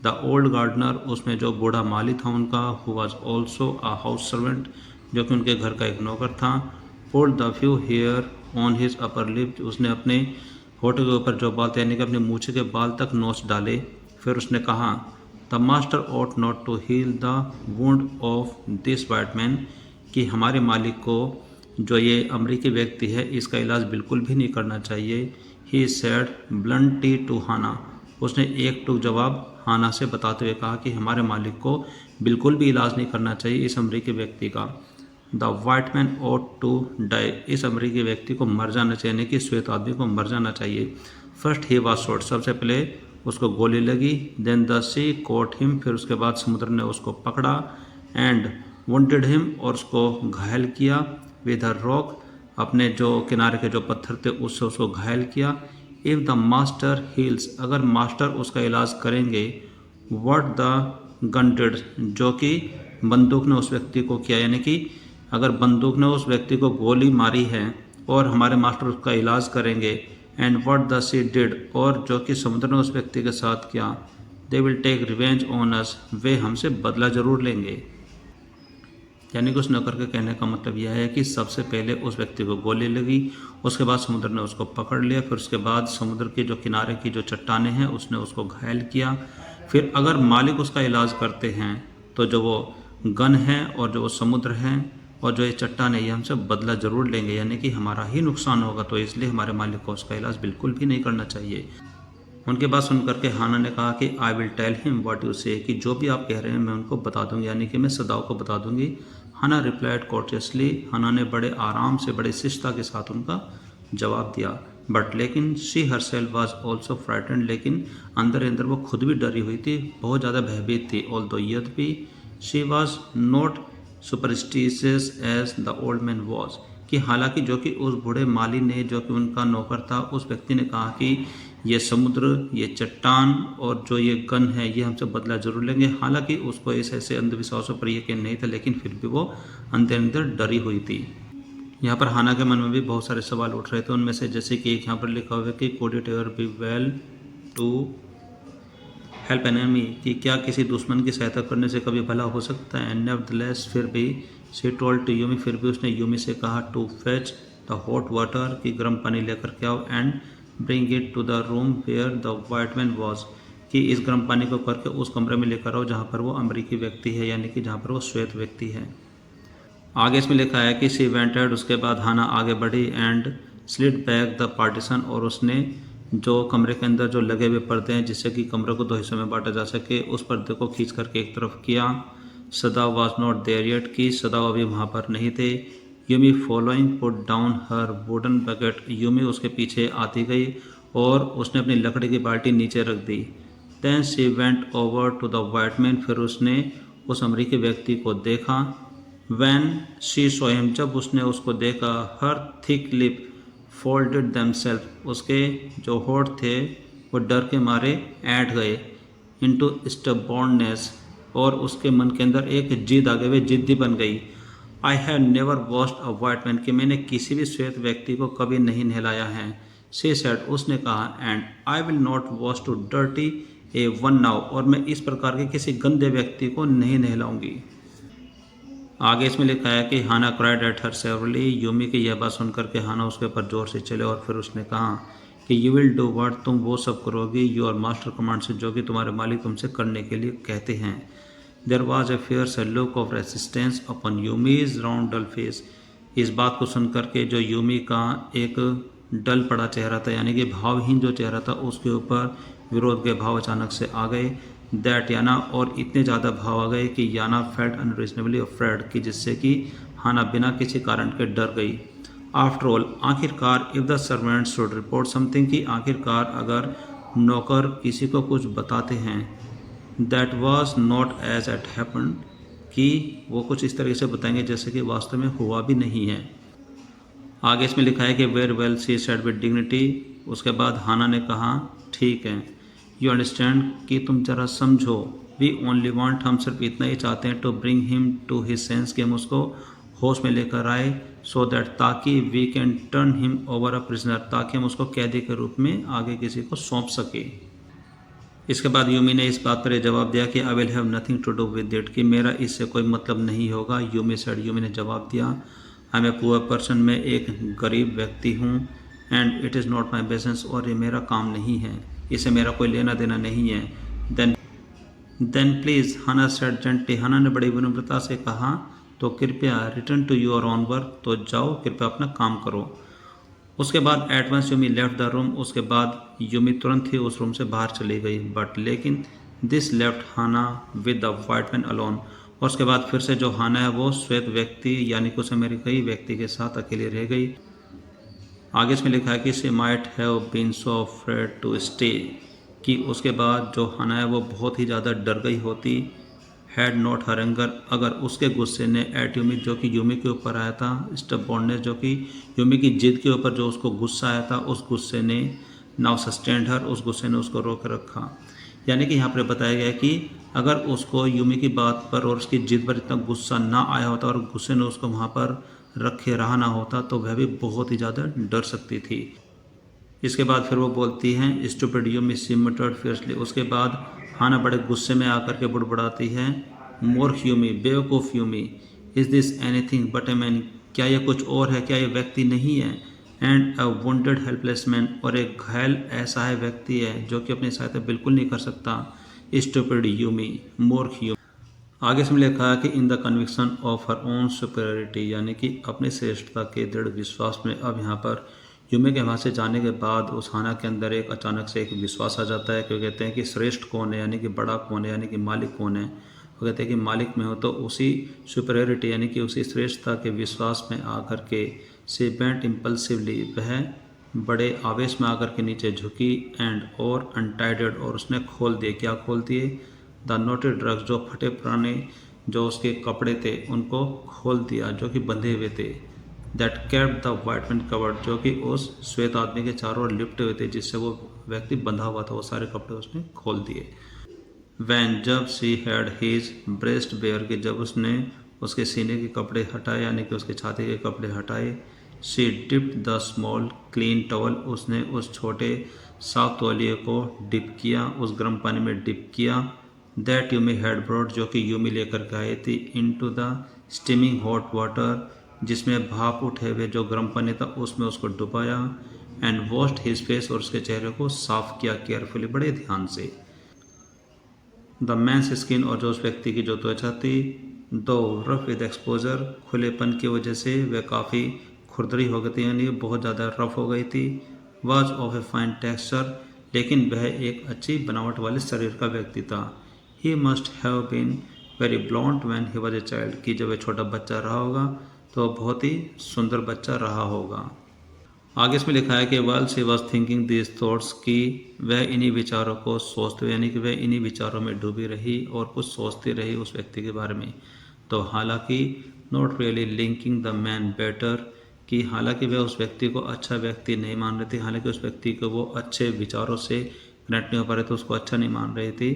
द ओल्ड गार्डनर, उसमें जो बूढ़ा माली था उनका, who was also a house servant, जो कि उनके घर का एक नौकर था, pulled the few hair on his upper lip, उसने अपने होठों के ऊपर जो बाल थे, यानी कि अपने मूछे के बाल तक नोच डाले। फिर उसने कहा, the master ought not to heal the wound of this white man, कि हमारे मालिक को जो ये अमरीकी व्यक्ति है इसका इलाज बिल्कुल भी नहीं करना चाहिए। ही सेड ब्लंटली टू हाना, उसने एक टूक जवाब हाना से बताते हुए कहा कि हमारे मालिक को बिल्कुल भी इलाज नहीं करना चाहिए इस अमरीकी व्यक्ति का। The white man ought to die, इस अमरीकी व्यक्ति को मर जाना चाहिए, यानी कि श्वेत आदमी को मर जाना चाहिए। फर्स्ट ही वाज शॉट, सबसे पहले उसको गोली लगी। Then the sea caught him, फिर उसके बाद समुद्र ने उसको पकड़ा। एंड वुंडेड हिम, और उसको घायल किया। विद अ रॉक, अपने जो किनारे के जो पत्थर थे उससे उसको घायल किया। इफ़ द मास्टर हील्स, अगर मास्टर उसका इलाज करेंगे। व्हाट द गन डिड, जो कि बंदूक ने उस व्यक्ति को किया, यानी कि अगर बंदूक ने उस व्यक्ति को गोली मारी है और हमारे मास्टर उसका इलाज करेंगे। And what the sea did, और जो कि समुद्र ने उस व्यक्ति के साथ किया। They will take revenge on us, वे हमसे बदला जरूर लेंगे। यानी कि उस नौकर के कहने का मतलब यह है कि सबसे पहले उस व्यक्ति को गोली लगी, उसके बाद समुद्र ने उसको पकड़ लिया, फिर उसके बाद समुद्र के जो किनारे की जो चट्टानें हैं उसने उसको घायल किया। फिर अगर मालिक उसका इलाज करते हैं तो जो वो गन है और जो वो समुद्र हैं और जो ये चट्टान है ये हमसे बदला ज़रूर लेंगे, यानी कि हमारा ही नुकसान होगा, तो इसलिए हमारे मालिक को उसका इलाज बिल्कुल भी नहीं करना चाहिए। उनकी बात सुन करके हाना ने कहा कि I will tell him what you say, कि जो भी आप कह रहे हैं मैं उनको बता दूंगी, यानी कि मैं सदाओ को बता दूंगी। हाना रिप्लाइड कोर्टियसली, हाना ने बड़े आराम से बड़े शिष्टता के साथ उनका जवाब दिया। बट लेकिन she herself was also frightened, लेकिन अंदर अंदर वो खुद भी डरी हुई थी, बहुत ज़्यादा भयभीत थी। ऑल्दो यद्यपि she was not superstitious as the old man was, कि हालांकि जो कि उस बूढ़े माली ने, जो कि उनका नौकर था, उस व्यक्ति ने कहा कि ये समुद्र, ये चट्टान और जो ये गन है ये हमसे बदला जरूर लेंगे। हालांकि उसको ऐसे अंधविश्वासों पर यकीन नहीं था, लेकिन फिर भी वो अंदर अंदर डरी हुई थी। यहाँ पर हाना के मन में भी बहुत सारे सवाल उठ रहे थे, उनमें से जैसे कि एक यहाँ पर लिखा हुआ है कि could it ever be well to help an enemy, कि क्या किसी दुश्मन की सहायता करने से कभी भला हो सकता है। एंड नेवरदलेस, फिर भी शी टोल्ड टू यूमी, फिर भी उसने यूमी से कहा to fetch the hot water, कि गर्म पानी लेकर के आओ, and bring it to the room where the white man was, कि इस गर्म पानी को करके उस कमरे में लेकर आओ जहाँ पर वो अमरीकी व्यक्ति है, यानी कि जहाँ पर वो श्वेत व्यक्ति है। आगे इसमें लिखा है कि शी वेंट अहेड, उसके बाद हाना आगे बढ़ी, and slit back the partition, और उसने जो कमरे के अंदर जो लगे हुए पर्दे हैं जिससे कि कमरे को दो हिस्सों में बांटा जा सके, उस पर्दे को खींच करके एक तरफ किया। सदा वॉज नॉट देयर येट, कि सदा अभी वहाँ पर नहीं थे। यूमी फॉलोइंग पुट डाउन हर वुडन बकेट, यूमी उसके पीछे आती गई और उसने अपनी लकड़ी की बाल्टी नीचे रख दी। Then she went over to the white man, फिर उसने उस अमरीकी व्यक्ति को देखा। When she saw him, जब उसने उसको देखा, her thick lip folded themselves, उसके जो होठ थे वो डर के मारे ऐंठ गए। into stubbornness, और उसके मन के अंदर एक जिद आ गई, वे जिद्दी बन गई। I have never washed a white man, कि मैंने किसी भी श्वेत व्यक्ति को कभी नहीं नहलाया है। She said, उसने कहा, and I will not wash to dirty a one now, और मैं इस प्रकार के किसी गंदे व्यक्ति को नहीं नहलाऊंगी। आगे इसमें लिखा है कि Hana cried at her severely, Yumi की यह बात सुनकर के हाना उसके ऊपर जोर से चले और फिर उसने कहा कि यू विल डू व्हाट, तुम वो सब करोगी योर मास्टर कमांड से, जो कि तुम्हारे मालिक तुमसे करने के लिए कहते हैं। There was a fierce look of resistance upon Yumi's round dull face, इस बात को सुनकर के जो यूमी का एक डल पड़ा चेहरा था, यानी कि भावहीन जो चेहरा था, उसके ऊपर विरोध के भाव अचानक से आ गए। दैट याना, और इतने ज़्यादा भाव आ गए कि याना फेल्ट अनरीजनेबली अफ्रेड, की जिससे कि हाना बिना किसी कारण के डर गई। आफ्टर ऑल, आखिरकार, if the servant should report something, कि आखिरकार अगर नौकर किसी को कुछ बताते हैं, that was not as it happen, कि वो कुछ इस तरीके से बताएंगे जैसे कि वास्तव में हुआ भी नहीं है। आगे इसमें लिखा है कि were well, she said with dignity, उसके बाद हाना ने कहा ठीक है। यू अंडरस्टैंड, कि तुम जरा समझो। वी ओनली वांट, हम सिर्फ इतना ही चाहते हैं, to bring him to his senses, कि हम उसको होश में लेकर आए, सो दैट, ताकि we can turn him over a prisoner, ताकि हम उसको कैदी के रूप में आगे किसी को सौंप सके। इसके बाद यूमी ने इस बात पर यह जवाब दिया कि I will have nothing to do with it, कि मेरा इससे कोई मतलब नहीं होगा। यूमी सेड, यूमी ने जवाब दिया, I am a poor person, मैं एक गरीब व्यक्ति हूँ, and it is not my business, और ये मेरा काम नहीं है, इसे मेरा कोई लेना देना नहीं है। Then please, Hana said gently, Hana ने बड़ी विनम्रता से कहा, तो कृपया return to your own work, तो जाओ कृपया अपना काम करो। उसके बाद at once Yumi left the room, उसके बाद यूमी तुरंत ही उस रूम से बाहर चली गई। बट लेकिन this left Hana with the white man alone, और उसके बाद फिर से जो हाना है वो श्वेत व्यक्ति, यानी कि उस अमेरिकी व्यक्ति के साथ अकेली रह गई। आगे इसमें लिखा है कि she might have been so afraid to stay, कि उसके बाद जो हाना है वो बहुत ही ज़्यादा डर गई होती। हैड नॉट हर एंगर, अगर उसके गुस्से ने एट यूमी, जो कि यूमी के ऊपर आया था, स्टबॉर्ननेस, जो कि यूमी की जिद के ऊपर जो उसको गुस्सा आया था, उस गुस्से ने नाउ सस्टेंड हर, उस गुस्से ने उसको रोक रखा। यानी कि यहाँ पर बताया गया कि अगर उसको यूमी की बात पर और उसकी जिद पर इतना गुस्सा ना आया होता और गुस्से ने उसको वहाँ पर रखे रहा ना होता, तो वह भी बहुत ही ज़्यादा डर सकती थी। इसके बाद फिर वो बोलती हैं स्टूपिड यूमी, शी मटर्ड फियर्सली, उसके बाद हाना बड़े गुस्से में आकर के बुड़बुड़ाती है, मूर्ख यूमी, बेवकूफ़ Yumi, is this anything but a man, क्या ये कुछ और है, क्या ये व्यक्ति नहीं है। And a wounded helpless man, और एक घायल ऐसा है व्यक्ति है जो कि अपनी सहायता बिल्कुल नहीं कर सकता। स्टूपिड यूमी, मूर्ख यूमी। आगे इसमें लिखा है कि in the conviction of her own superiority, यानी कि अपनी श्रेष्ठता के दृढ़ विश्वास में अब यहाँ पर युमी के वहाँ से जाने के बाद उस हाना के अंदर एक अचानक से एक विश्वास आ जाता है कि कहते हैं कि श्रेष्ठ कौन है, यानी कि बड़ा कौन है, यानी कि मालिक कौन है। वो कहते हैं कि मालिक में हो, तो उसी सुपरियरिटी यानी कि उसी श्रेष्ठता के विश्वास में आकर के सी बेंट इम्पल्सिवली, वह बड़े आवेश में आकर के नीचे झुकी एंड और अनटाइडेड, और उसने खोल दिए। क्या खोल दिए? द नोटेड ड्रग्स, जो फटे पुराने जो उसके कपड़े थे उनको खोल दिया, जो कि बंधे हुए थे। That kept the white man covered, जो कि उस श्वेत आदमी के चारों ओर लिपटे हुए थे, जिससे वो व्यक्ति बंधा हुआ था, वो सारे कपड़े उसने खोल दिए। वैन, जब she had his breast bare, के जब उसने उसके सीने के कपड़े हटाए, यानी कि उसके छाती के कपड़े हटाए। She dipped the small clean towel, उसने उस छोटे साफ तौलिए को डिप किया, उस गर्म पानी में डिप किया। दैट यूमी हैड ब्रॉड, जो कि यूमी लेकर के आई थी। इन to the steaming hot water, जिसमें भाप उठे हुए जो गर्म पानी था उसमें उसको डुबाया। एंड वॉश्ड हिज फेस, और उसके चेहरे को साफ किया केयरफुली, बड़े ध्यान से। द मैंस स्किन, और जो उस व्यक्ति की जो त्वचा थी, दो रफ विद एक्सपोजर, खुलेपन की वजह से वह काफ़ी खुरदरी हो गई थी, यानी बहुत ज़्यादा रफ हो गई थी। Was of a fine texture, लेकिन वह एक अच्छी बनावट वाले शरीर का व्यक्ति था। He must have been very blond when he was a child, कि जब वह छोटा बच्चा रहा होगा तो बहुत ही सुंदर बच्चा रहा होगा। आगे इसमें लिखा है कि well she was thinking this thoughts, कि वह इन्हीं विचारों को सोचते हुए, यानी कि वह इन्हीं विचारों में डूबी रही और कुछ सोचती रही उस व्यक्ति के बारे में। तो हालांकि not really linking the man better, कि हालांकि वह उस व्यक्ति को अच्छा व्यक्ति नहीं मान रही थी, हालांकि उस व्यक्ति को वो अच्छे विचारों से कनेक्ट नहीं हो पा रहे थे, उसको अच्छा नहीं मान रही थी।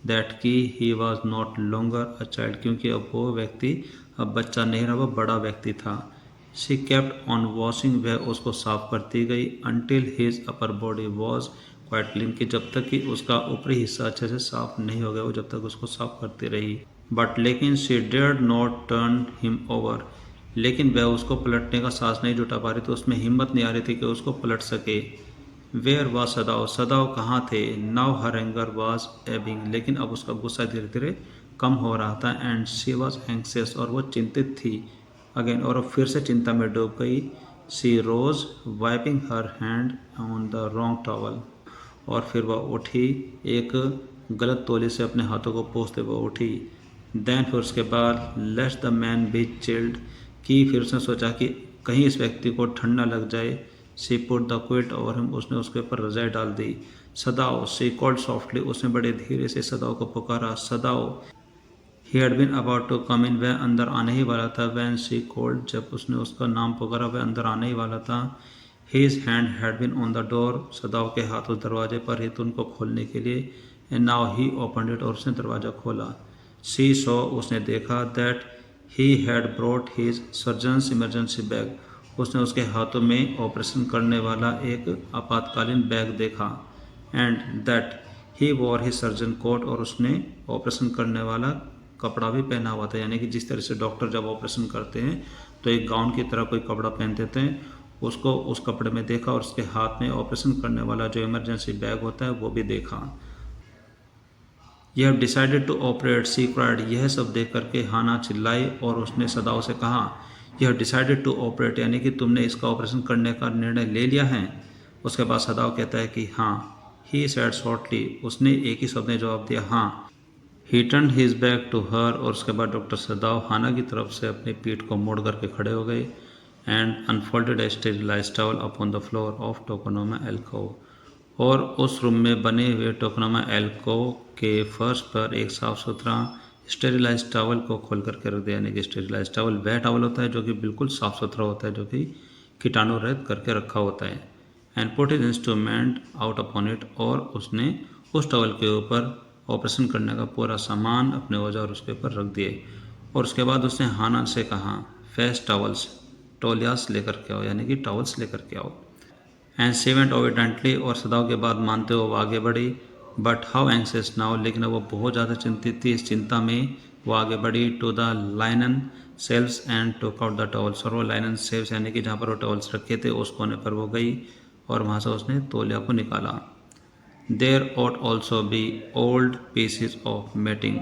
दैट कि he was not longer a child, क्योंकि अब वो व्यक्ति अब बच्चा नहीं रहा, वह बड़ा व्यक्ति था। शी केप्ट ऑन वॉशिंग, वह उसको साफ करती गई। Until his upper body was quite clean, कि जब तक कि उसका ऊपरी हिस्सा अच्छे से साफ नहीं हो गया, वो जब तक उसको साफ करती रही। बट लेकिन she dared not turn him over, लेकिन वह उसको पलटने का साहस नहीं जुटा पा रही थी, उसमें हिम्मत नहीं आ रही थी कि उसको पलट सके। वेयर वॉज सदाव, सदाव कहाँ थे? Now her anger was Ebbing, लेकिन अब उसका गुस्सा धीरे धीरे कम हो रहा था। एंड शी वॉज एंक्सियस, और वो चिंतित थी अगेन, और अब फिर से चिंता में डूब गई। She rose wiping her hand on the wrong towel, और फिर वह उठी, एक गलत तौली से अपने हाथों को पोंछते हुए उठी। देन, फिर उसके बाद let's the man B chilled, कि फिर उसने सोचा कि कहीं इस व्यक्ति को ठंड न लग जाए। She put the quilt over him, उसने उसके ऊपर रजाई डाल दी। सदाओ, शी कॉल्ड सॉफ्टली, उसने बड़े धीरे से सदाओ को पुकारा। Sadao, he had been about to come in, वह अंदर आने ही वाला था। वैन शी कॉल्ड, जब उसने उसका नाम पुकारा, वह अंदर आने ही वाला था। His hand had been on the door, Sadao के हाथ उस दरवाजे पर ही थे उनको खोलने के लिए। And now he opened it, और उसने दरवाज़ा खोला। शी सॉ, उसने देखा, that he had brought his surgeons emergency bag, उसने उसके हाथों में ऑपरेशन करने वाला एक आपातकालीन बैग देखा। And that he wore his surgeon coat, और उसने ऑपरेशन करने वाला कपड़ा भी पहना हुआ था, यानी कि जिस तरह से डॉक्टर जब ऑपरेशन करते हैं तो एक गाउन की तरह कोई कपड़ा पहन देते हैं, उसको उस कपड़े में देखा, और उसके हाथ में ऑपरेशन करने वाला जो इमरजेंसी बैग होता है वो भी देखा। यह decided to operate, she cried, यह सब देख करके हाना चिल्लाई, और उसने सदाओ से कहा, यह डिसाइडेड टू ऑपरेट, यानी कि तुमने इसका ऑपरेशन करने का निर्णय ले लिया है। उसके बाद सदाओ कहता है कि हाँ। ही सेड शॉर्टली, उसने एक ही शब्द में जवाब दिया, हाँ। He turn his back to her, और उसके बाद डॉक्टर सदाव हाना की तरफ से अपनी पीठ को मोड़ करके खड़े हो गए। And unfolded a sterilised towel upon the floor of tokonoma alcove, और उस रूम में बने हुए टोकोनोमा एल्कोव के फर्श पर एक साफ सुथरा स्टेरिलाइज्ड टॉवल को खोल करके रख दिया। यानी कि स्टेरिलाइज्ड टॉवल वह टॉवल होता है जो कि बिल्कुल साफ सुथरा होता है, जो कि कीटाणु रहित करके रखा होता है। And put his instrument out upon it, और उसने उस टॉवल के ऊपर ऑपरेशन करने का पूरा सामान, अपने औजार उसके ऊपर रख दिए। और उसके बाद उसने हाना से कहा, फेस टॉवल्स, टोलियास लेकर के आओ, यानी कि टॉवल्स लेकर के आओ। एंड शी वेंट ओविडेंटली, और सदाओं के बाद मानते हुए वो आगे बढ़ी। बट हाउ एंक्सियस नाउ, लेकिन अब वो बहुत ज़्यादा चिंतित थी, इस चिंता में वो आगे बढ़ी। To the linen shelves and took out the towels, और वो लाइनन सेल्स यानी कि जहाँ पर वो टॉवल्स रखे थे उस कोने पर वो गई, और वहाँ से उसने तौलिया को निकाला। There ought also be old pieces of matting,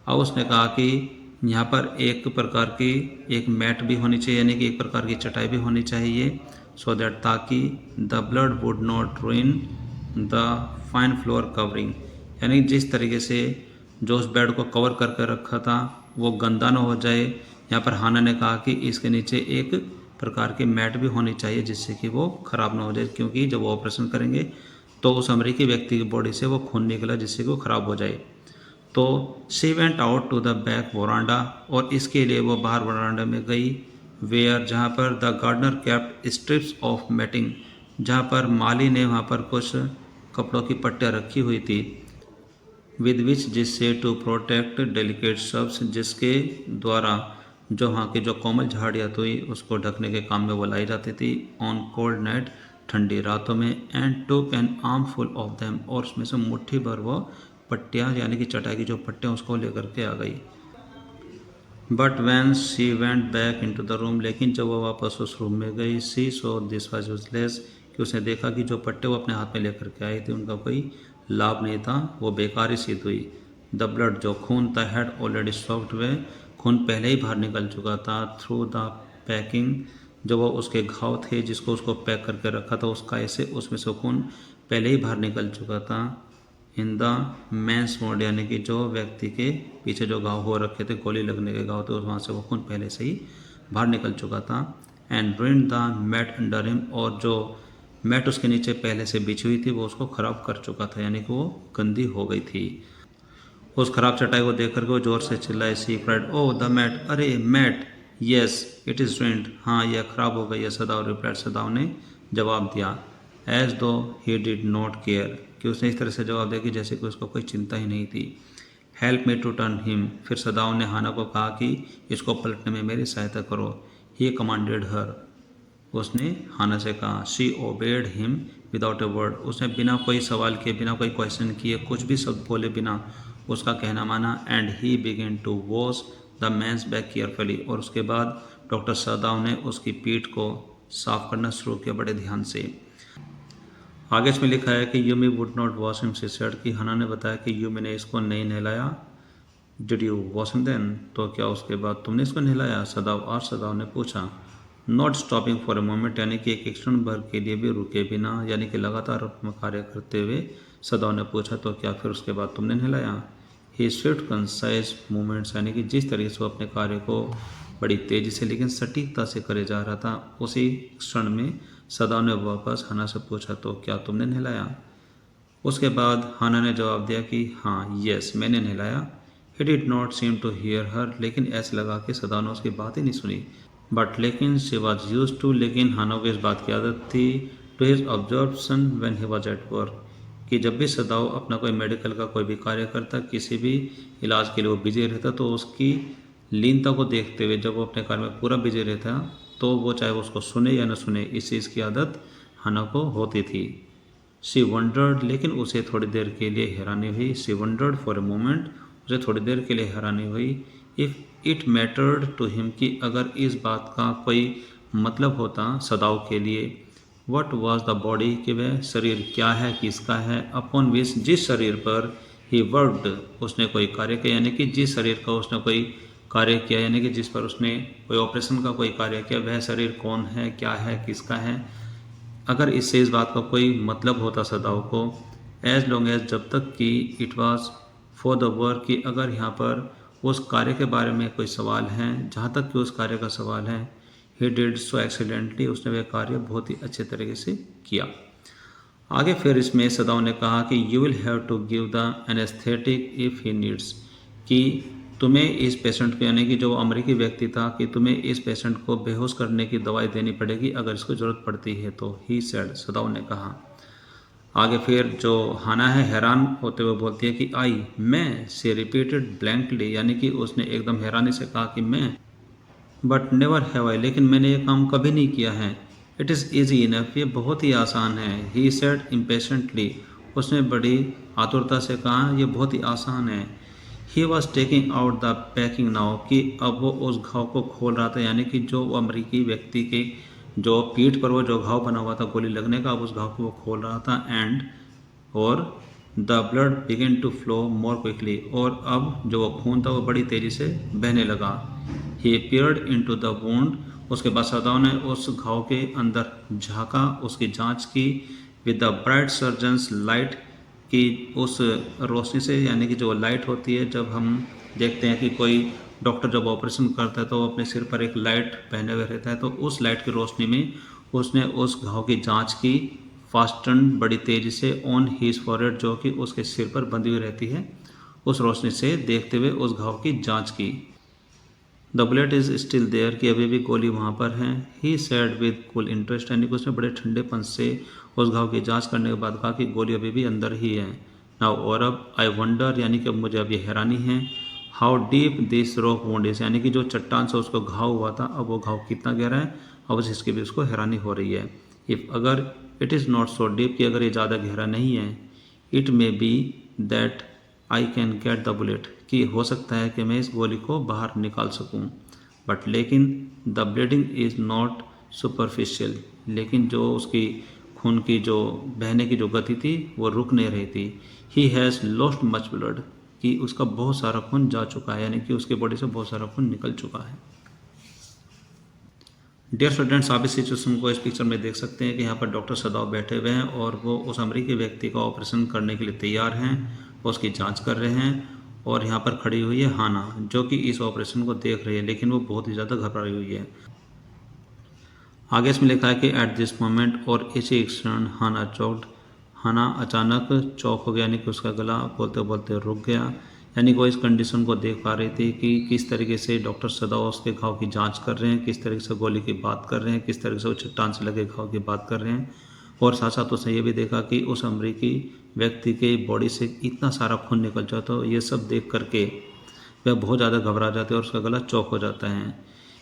अब उसने कहा कि यहाँ पर एक प्रकार की एक मैट भी होनी चाहिए, यानी कि एक प्रकार की चटाई भी होनी चाहिए, सो दैट ताकि the blood would not ruin the fine floor covering, यानी जिस तरीके से जो उस बेड को कवर करके रखा था वो गंदा ना हो जाए। यहाँ पर हाना ने कहा कि इसके नीचे एक प्रकार की मैट भी होनी चाहिए जिससे कि वो ख़राब ना हो जाए, क्योंकि जब वो ऑपरेशन करेंगे तो उस अमेरिकी व्यक्ति की बॉडी से वो खून निकला जिससे कि वो ख़राब हो जाए। तो she went out to the back veranda, और इसके लिए वो बाहर वरांडा में गई, वेयर जहाँ पर the gardener kept strips of matting, जहाँ पर माली ने वहाँ पर कुछ कपड़ों की पट्टियाँ रखी हुई थी, विद विच जिससे टू प्रोटेक्ट डेलिकेट शब्स, जिसके द्वारा जो वहाँ की जो कोमल झाड़ियाँ थी उसको ढकने के काम में वो लाई जाती थी, ऑन कोल्ड नाइट, ठंडी रातों में, and took an arm full of them, और उसमें से मुट्ठी भर वो पट्टियाँ यानी कि चटाई की जो पट्टियाँ उसको लेकर के आ गई। But when she went back in to the room, लेकिन जब वो वापस उस रूम में गई, she saw this was useless, कि उसने देखा कि जो पट्टे वो अपने हाथ में लेकर के आई थी उनका कोई लाभ नहीं था, वो बेकार ही सिद्ध हुई। द ब्लड जो खून था हैड ऑलरेडी सॉक्ड वे, खून पहले ही बाहर निकल चुका था, थ्रू द पैकिंग, जो वो उसके घाव थे जिसको उसको पैक करके रखा था उसका ऐसे उसमें से खून पहले ही बाहर निकल चुका था। इन द मेंस मोड, यानी कि जो व्यक्ति के पीछे जो घाव हो रखे थे, गोली लगने के घाव थे, वहाँ से वो खून पहले से ही बाहर निकल चुका था। And ruined the mat under him, और जो मैट उसके नीचे पहले से बिछी हुई थी वो उसको ख़राब कर चुका था, यानी कि वो गंदी हो गई थी। उस खराब चटाई को देख करके वो जोर से चिल्लाए, she cried, oh the mat, अरे mat, yes it is ruined, हाँ यह खराब हो गई है, सदाव रिप्लाइड, सदाव ने जवाब दिया, एज दो ही डिड नॉट केयर, कि उसने इस तरह से जवाब दिया कि जैसे कि उसको कोई चिंता ही नहीं थी। Help me to turn him, फिर सदाव ने हाना को कहा कि इसको पलटने में मेरी सहायता करो। ही कमांडेड हर, उसने हाना से कहा। She obeyed him without a word, उसने बिना कोई सवाल किए, बिना कोई क्वेश्चन किए, कुछ भी शब्द बोले बिना उसका कहना माना। And he began to wash the man's back carefully, और उसके बाद डॉक्टर सदाव ने उसकी पीठ को साफ करना शुरू किया बड़े ध्यान से। आगे इसमें लिखा है कि Yumi would not wash him, she said, कि हना ने बताया कि यूमी ने इसको नहीं नहलाया। Did you wash him then, तो क्या उसके बाद तुमने इसको नहलाया? सदाव ने पूछा। Not stopping for a moment, यानी कि एक क्षण भर के लिए भी रुके बिना, यानी कि लगातार अपना कार्य करते हुए सदाव ने पूछा, तो क्या फिर उसके बाद तुमने नहलाया? ही स्विफ्ट कंसाइज मूवमेंट्स, यानी कि जिस तरीके से वो अपने कार्य को बड़ी तेज़ी से लेकिन सटीकता से करे जा रहा था, उसी क्षण में सदाव ने वापस हना से पूछा, तो क्या तुमने नहलाया? उसके बाद हाना ने जवाब दिया कि हाँ, यस मैंने नहलाया। He did not seem to hear her, लेकिन ऐसे लगा कि सदाव ने उसकी बात ही नहीं सुनी। बट लेकिन शी वॉज यूज टू, लेकिन हाना को इस बात की आदत थी, to his observation when he was at work, कि जब भी सदाव अपना कोई मेडिकल का कोई भी कार्य करता, किसी भी इलाज के लिए वो बिजी रहता, तो उसकी लीनता को देखते हुए जब वो अपने कार्य में पूरा बिजी रहता, तो वो चाहे वो उसको सुने या न सुने, इस चीज़ की आदत हाना को होती थी। शी वंडर्ड, लेकिन उसे थोड़ी देर के लिए हैरानी हुई। She wondered for a moment, उसे थोड़ी देर के लिए हैरानी हुई। If it mattered to him, कि अगर इस बात का कोई मतलब होता सदाव के लिए, वट वॉज द बॉडी, कि वह शरीर क्या है, किसका है, अपॉन विच, जिस शरीर पर ही वर्कड, उसने कोई कार्य किया, यानी कि जिस शरीर का उसने कोई कार्य किया, यानी कि जिस पर उसने कोई ऑपरेशन का कोई कार्य किया, वह शरीर कौन है, क्या है, किसका है। अगर इससे इस बात का कोई मतलब होता सदाव को, एज लॉन्ग एज, जब तक कि it was for the work, कि अगर यहाँ पर उस कार्य के बारे में कोई सवाल है, जहाँ तक कि उस कार्य का सवाल है, ही डिड सो एक्सीलेंटली, उसने वह कार्य बहुत ही अच्छे तरीके से किया। आगे फिर इसमें सदाव ने कहा कि you will have to give the anaesthetic if he needs, कि तुम्हें इस पेशेंट को, यानी कि जो अमेरिकी व्यक्ति था, कि तुम्हें इस पेशेंट को बेहोश करने की दवाई देनी पड़ेगी अगर इसको ज़रूरत पड़ती है, तो ही सेड, सदाव ने कहा। आगे फिर जो हाना है हैरान होते हुए बोलती है कि आई, मैं, सी रिपीटेड ब्लैंकली, यानी कि उसने एकदम हैरानी से कहा कि मैं, बट नेवर हैव आई, लेकिन मैंने ये काम कभी नहीं किया है। इट इज़ ईजी इनफ, ये बहुत ही आसान है। ही सेड इम्पेशेंटली, उसने बड़ी आतुरता से कहा ये बहुत ही आसान है। He was taking out the packing now, कि अब वो उस घाव को खोल रहा था, यानी कि जो अमेरिकी व्यक्ति के जो पीठ पर वो जो घाव बना हुआ था गोली लगने का, अब उस घाव को वो खोल रहा था। एंड और the blood begin to flow more quickly, और अब जो वो खून था वो बड़ी तेज़ी से बहने लगा। He peered in to the wound, उसके बाद सदाओं ने उस घाव के अंदर झाँका, उसकी जांच की। With the bright surgeons light, की उस रोशनी से, यानी कि जो लाइट होती है जब हम देखते हैं कि कोई डॉक्टर जब ऑपरेशन करता है तो वो अपने सिर पर एक लाइट पहने हुए रहता है, तो उस लाइट की रोशनी में उसने उस घाव की जांच की। फास्टन, बड़ी तेज़ी से, ऑन हीज फॉरहेड, जो कि उसके सिर पर बंधी हुई रहती है, उस रोशनी से देखते हुए उस घाव की जांच की। The bullet is still there, कि अभी भी गोली वहाँ पर है। He said with cool interest, यानी कि उसने बड़े ठंडेपन से उस घाव की जांच करने के बाद कहा कि गोली अभी भी अंदर ही है। नाउ, और अब आई वंडर, यानी कि अब मुझे अब ये हैरानी है, how deep this rock wound is, यानी कि जो चट्टान से उसको घाव हुआ था अब वो घाव कितना गहरा है, अब इसकी भी उसको हैरानी हो रही है। इफ़, अगर it is not so deep, कि अगर ये ज़्यादा गहरा नहीं है, it may be that I can get the bullet, कि हो सकता है कि मैं इस गोली को बाहर निकाल सकूं। बट लेकिन the bleeding is not superficial, लेकिन जो उसकी खून की जो बहने की जो गति थी वो रुक नहीं रही थी। He has lost much blood, कि उसका बहुत सारा खून जा चुका है, यानी कि उसके बॉडी से बहुत सारा खून निकल चुका है। डियर स्टूडेंट्स, आप इस सिचुएशन को इस पिक्चर में देख सकते हैं कि यहाँ पर डॉक्टर सदाव बैठे हुए हैं और वो उस अमेरिकी व्यक्ति का ऑपरेशन करने के लिए तैयार हैं, वो उसकी जांच कर रहे हैं। और यहाँ पर खड़ी हुई है हाना, जो कि इस ऑपरेशन को देख रही है, लेकिन वो बहुत ही ज़्यादा घबराई हुई है। आगे इसमें लिखा है कि एट दिस मोमेंट, और इसी क्षण, हाना चौक्ड, हाना अचानक चौक हो गया, यानी कि उसका गला बोलते बोलते रुक गया। यानी कि वो इस कंडीशन को देख पा रही थी कि किस तरीके से डॉक्टर सदाव उसके घाव की जांच कर रहे हैं, किस तरीके से गोली की बात कर रहे हैं, किस तरीके से वो चट्टान से लगे घाव की बात कर रहे हैं। और साथ साथ उसने ये भी देखा कि उस अमरीकी व्यक्ति के बॉडी से इतना सारा खून निकल जाता, तो ये सब देख करके वह बहुत ज़्यादा घबरा जाते हैं और उसका गला चौक हो जाता है।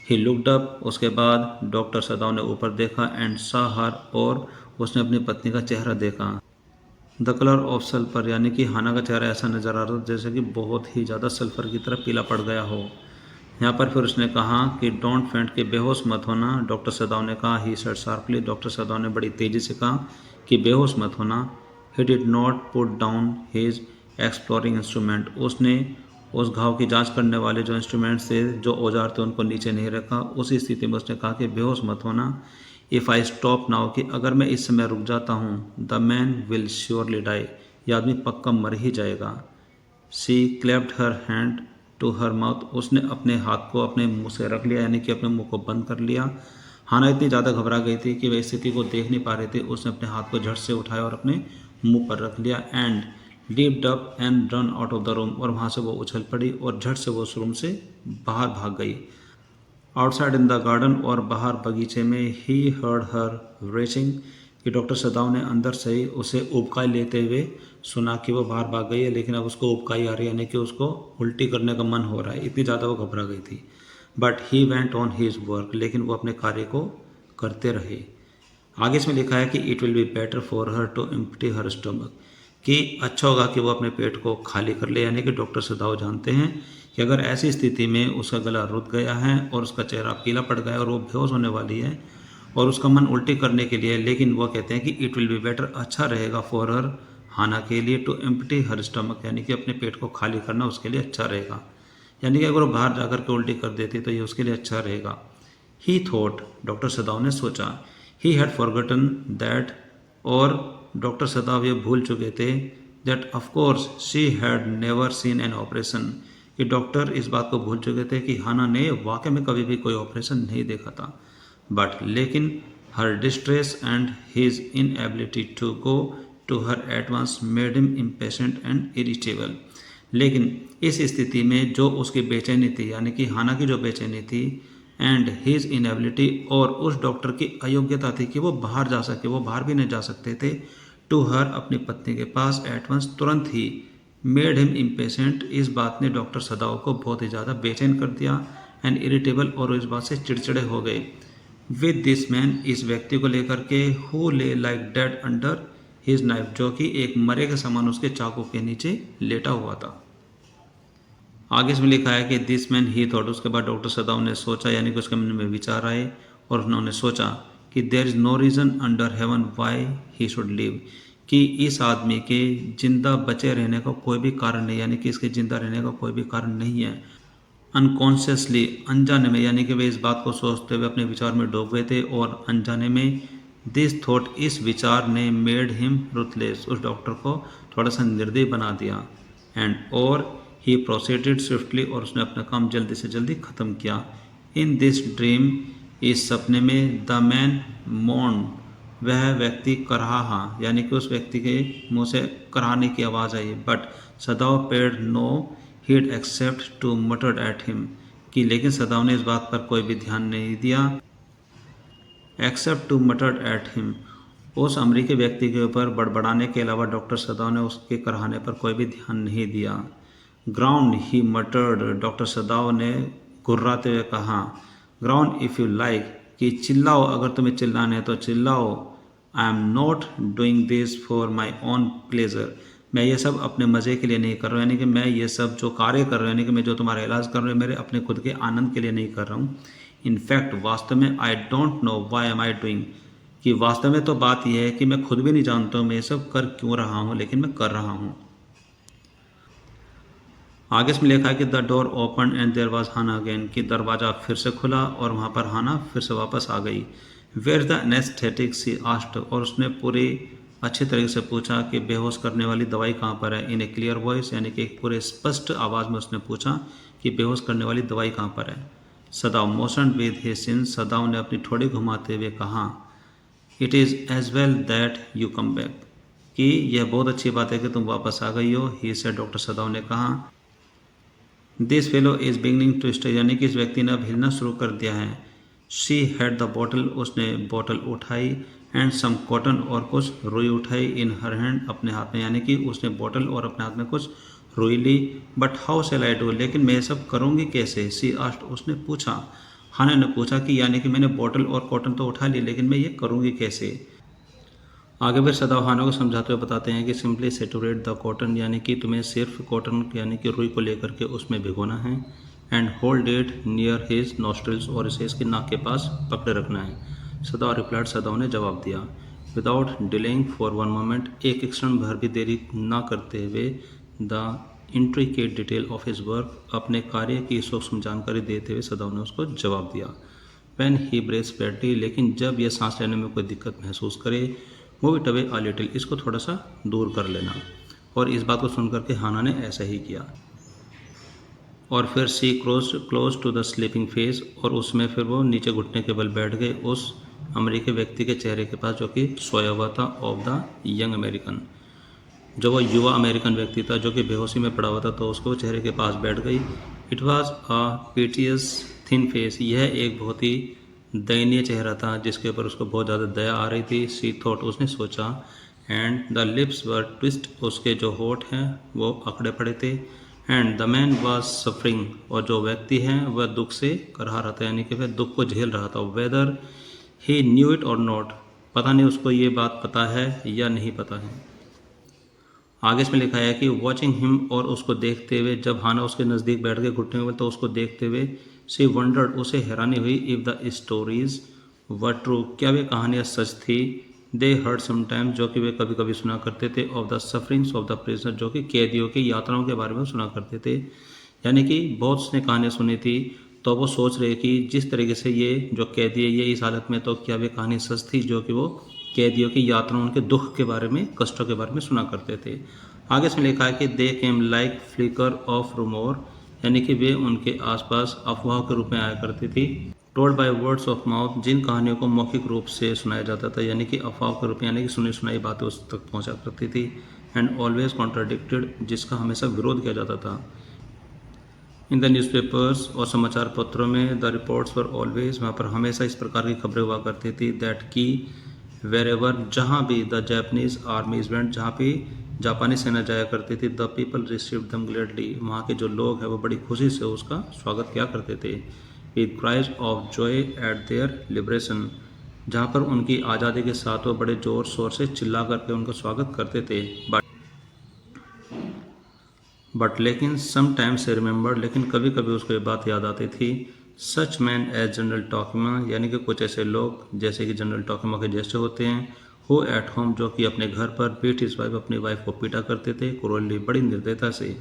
ही लुक्ड अप, उसके बाद डॉक्टर सदाव ने ऊपर देखा, एंड सा हर, और उसने अपनी पत्नी का चेहरा देखा। द कलर ऑफ सल्फर, यानी कि हाना का चेहरा ऐसा नज़र आ रहा था जैसे कि बहुत ही ज़्यादा सल्फर की तरह पीला पड़ गया हो। यहाँ पर फिर उसने कहा कि डोंट फेंट, के बेहोश मत होना। डॉक्टर सदाव ने कहा, he said sharply, doctor Sadao ने बड़ी तेज़ी से कहा कि बेहोश मत होना। ही did not put down his exploring instrument, उसने उस घाव की जांच करने वाले जो इंस्ट्रूमेंट्स थे, जो औजार थे, उनको नीचे नहीं रखा। उसी स्थिति में उसने कहा कि बेहोश मत होना। इफ़ आई स्टॉप नाउ, कि अगर मैं इस समय रुक जाता हूँ, the man will surely die, ये आदमी पक्का मर ही जाएगा। She clapped her hand to her mouth, उसने अपने हाथ को अपने मुंह से रख लिया, यानी कि अपने मुंह को बंद कर लिया। हाना इतनी ज़्यादा घबरा गई थी कि वह स्थिति को देख नहीं पा रही थी। उसने अपने हाथ को झट से उठाया और अपने मुंह पर रख लिया। And leaped up and run out of the room, और वहाँ से वो उछल पड़ी और झट से वो उस रूम से बाहर भाग गई। आउटसाइड इन द गार्डन, और बाहर बगीचे में, ही हर्ड हर रेचिंग, कि डॉक्टर सदाव ने अंदर से ही उसे उबकाई लेते हुए सुना कि वो बाहर भाग गई है, लेकिन अब उसको उबकाई आ रही है, यानी कि उसको उल्टी करने का मन हो रहा है, इतनी ज़्यादा वो घबरा गई थी। But he went on his work, लेकिन वो अपने कार्य को करते रहे। आगे इसमें लिखा है कि it will be better for her to empty her stomach, कि अच्छा होगा कि वो अपने पेट को खाली कर ले, यानी कि डॉक्टर सदाव जानते हैं कि अगर ऐसी स्थिति में उसका गला रुक गया है और उसका चेहरा पीला पड़ गया है और वो बेहोश होने वाली है और उसका मन उल्टी करने के लिए, लेकिन वो कहते हैं कि इट विल बी बेटर, अच्छा रहेगा फॉर हर, हाना के लिए, टू एम्प्टी हर स्टमक, यानी कि अपने पेट को खाली करना उसके लिए अच्छा रहेगा, यानी कि अगर वो बाहर जाकर के उल्टी कर देती तो ये उसके लिए अच्छा रहेगा। ही थॉट, डॉक्टर सदाव ने सोचा। ही हैड फॉरगटन दैट, और डॉक्टर सदाव ये भूल चुके थे, that of course she had never seen an operation, कि डॉक्टर इस बात को भूल चुके थे कि हाना ने वाकई में कभी भी कोई ऑपरेशन नहीं देखा था। बट लेकिन her distress and his inability to go to her at once made him impatient and irritable, लेकिन इस स्थिति में जो उसकी बेचैनी थी, यानी कि हाना की जो बेचैनी थी, एंड हिज इनएबिलिटी, और उस डॉक्टर की अयोग्यता थी कि वो बाहर जा सके, वो बाहर भी नहीं जा सकते थे, टू हर, अपनी पत्नी के पास, एट वंस, तुरंत ही, मेड हिम इम्पेशेंट, इस बात ने डॉक्टर सदाव को बहुत ही ज़्यादा बेचैन कर दिया, एंड इरिटेबल, और इस बात से चिड़चिड़े हो गए। विद दिस मैन, इस व्यक्ति को लेकर के, हु ले like dead under his knife, जो कि एक मरे के समान उसके चाकू के नीचे लेटा हुआ था। आगे इसमें लिखा है कि दिस मैन ही थॉट, उसके बाद डॉक्टर सदाव ने सोचा, यानी कि उसके मन में विचार आए और उन्होंने सोचा कि there is no reason under heaven why he should live, कि इस आदमी के जिंदा बचे रहने का कोई भी कारण नहीं, यानी कि इसके जिंदा रहने का कोई भी कारण नहीं है। अनकॉन्शियसली, अनजाने में, यानी कि वे इस बात को सोचते हुए अपने विचार में डूब गए थे और अनजाने में दिस थॉट, इस विचार ने मेड हिम रुथलेस, उस डॉक्टर को थोड़ा सा निर्दयी बना दिया। एंड और ही प्रोसीडेड स्विफ्टली, और उसने अपना काम जल्दी से जल्दी ख़त्म किया। इन दिस ड्रीम, इस सपने में, द मैन मोन, वह व्यक्ति कराहा, यानी कि उस व्यक्ति के मुंह से कराहने की आवाज़ आई। But Sadao paid no heed except to muttered at him, कि लेकिन सदाव ने इस बात पर कोई भी ध्यान नहीं दिया, except to muttered at him, उस अमरीकी व्यक्ति के ऊपर बड़बड़ाने के अलावा डॉक्टर सदाव ने उसके कराहने पर कोई भी ध्यान नहीं दिया। ग्राउंड, ही मटर्ड, डॉक्टर सदाव ने गुर्राते हुए कहा। ग्राउंड इफ़ यू लाइक, कि चिल्लाओ, अगर तुम्हें चिल्लाने तो चिल्लाओ। I am not doing this for my own pleasure, मैं ये सब अपने मज़े के लिए नहीं कर रहा हूँ, यानी कि मैं ये सब जो कार्य कर रहा हूँ, यानी कि मैं जो तुम्हारा इलाज कर रहा हूँ, मेरे अपने खुद के आनंद के लिए नहीं कर रहा हूँ। इनफैक्ट, वास्तव में, I don't know why am I doing, कि वास्तव में तो बात यह है कि मैं खुद भी नहीं जानता हूँ मैं ये सब कर क्यों रहा हूँ, लेकिन मैं कर रहा हूँ। आगे इसमें लिखा है कि the door open and there was Hana again, कि दरवाज़ा फिर से खुला और वहाँ पर हाना फिर से वापस आ गई। Where the anaesthetic, she asked, और उसने पूरी अच्छे तरीके से पूछा कि बेहोश करने वाली दवाई कहाँ पर है। इन ए क्लियर वॉइस, यानी कि एक पूरे स्पष्ट आवाज़ में उसने पूछा कि बेहोश करने वाली दवाई कहाँ पर है। Sadao motion with his chin, Sadao ने अपनी ठोड़ी घुमाते हुए कहा, it is as well that you come back, कि यह बहुत अच्छी बात है कि तुम वापस आ गई हो। ही से, डॉक्टर सदाव ने कहा, this fellow is beginning to stay, यानी कि इस व्यक्ति ने अब हिलना शुरू कर दिया है। शी हैड द बॉटल, उसने बोतल उठाई, एंड सम कॉटन, और कुछ रुई उठाई, इन हर हैंड, अपने हाथ में, यानी कि उसने बोतल और अपने हाथ में कुछ रुई ली। But how shall I do, लेकिन मैं ये सब करूँगी कैसे। सी आस्ट, उसने पूछा, हाना ने पूछा कि यानी कि मैंने बोतल और कॉटन तो उठा ली, लेकिन मैं ये करूँगी कैसे। आगे फिर सदाव हाना को समझाते हुए बताते हैं कि सिंपली सेटोरेट द कॉटन, यानी कि तुम्हें सिर्फ कॉटन यानी कि रुई को लेकर के उसमें भिगोना है। And hold it near his nostrils, और इसे इसके नाक के पास पकड़े रखना है। सदाव रिप्लाइड, सदाव ने जवाब दिया। Without delaying for one moment, एक क्षण भर भी देरी ना करते हुए, the intricate detail of his work, अपने कार्य की सूक्ष्म जानकारी देते हुए सदाव ने उसको जवाब दिया। व्हेन ही ब्रेथ्स बैडली, लेकिन जब यह सांस लेने में कोई दिक्कत महसूस करे, move it away a little, इसको थोड़ा सा दूर कर लेना। और इस बात को सुनकर के हाना ने ऐसा ही किया। और फिर she close to the sleeping face, और उसमें फिर वो नीचे घुटने के बल बैठ गए उस अमेरिकी व्यक्ति के चेहरे के पास जो कि सोया हुआ था, ऑफ द यंग अमेरिकन, जो वो युवा अमेरिकन व्यक्ति था जो कि बेहोशी में पड़ा हुआ था, तो उसको चेहरे के पास बैठ गई। It was a piteous thin face, यह एक बहुत ही दयनीय चेहरा था जिसके ऊपर उसको बहुत ज़्यादा दया आ रही थी। सी थॉट, उसने सोचा। And the lips were twist, उसके जो होठ हैं वो अकड़े पड़े थे। And the man was suffering, और जो व्यक्ति हैं वह दुख से करहा रहा था, यानी कि वह दुख को झेल रहा था। वेदर ही न्यू इट और नॉट, पता नहीं उसको ये बात पता है या नहीं पता है। आगे इसमें लिखा है कि वॉचिंग हिम, और उसको देखते हुए, जब हाना उसके नज़दीक बैठ गए घुटने में, तो उसको देखते हुए सी वंडर्ड, उसे हैरानी हुई, if the stories were true, क्या वे कहानियाँ सच थी। दे हर्ड समटाइम्स, जो कि वे कभी कभी सुना करते थे, of the sufferings of the prisoner, जो कि कैदियों की यात्राओं के बारे में सुना करते थे। यानी कि बहुत उसने कहानियाँ सुनी थी, तो वो सोच रहे कि जिस तरीके से ये जो कैदी है ये इस हालत में, तो क्या वे कहानी सच थी जो कि वो कैदियों की यात्राओं, उनके दुख के बारे में, कष्टों के बारे में सुना करते थे। आगे इसमें लिखा है कि दे केम लाइक फ्लिकर ऑफ रूमोर, यानी कि वे उनके आसपास अफवाह के रूप में आया करती थी। Told by words of mouth, जिन कहानियों को मौखिक रूप से सुनाया जाता था, यानी कि अफवाह के रूप में, यानी कि सुनी सुनाई बातें उस तक पहुंचा करती थी। एंड ऑलवेज कॉन्ट्राडिक्टेड, जिसका हमेशा विरोध किया जाता था। इन द न्यूज़पेपर्स, और समाचार पत्रों में, द रिपोर्ट्स वर ऑलवेज, वहाँ पर हमेशा इस प्रकार की खबरें हुआ करती थी। दैट की वेर एवर, जहाँ भी, द जापानीज आर्मीज वेंट, जहाँ भी जापानी सेना जाया करती थी, द पीपल रिसीव दम ग्लेडली, वहाँ के जो लोग हैं वो बड़ी खुशी से उसका स्वागत किया करते थे। With cries of Joy eight there liberation, जहाँ पर उनकी आज़ादी के साथ वो बड़े ज़ोर शोर से चिल्ला करके उनका स्वागत करते थे। बट लेकिन समटाइम्स रिमेंबर, लेकिन कभी कभी उसको ये बात याद आती थी। सच मैन एज जनरल टोकीमा, यानी कि कुछ ऐसे लोग जैसे कि जनरल टोकीमा के जैसे होते हैं, हु एट होम, जो कि अपने घर पर, बीट हिज वाइफ, अपनी वाइफ को पीटा करते थे, क्रूरली, बड़ी निर्दयता से।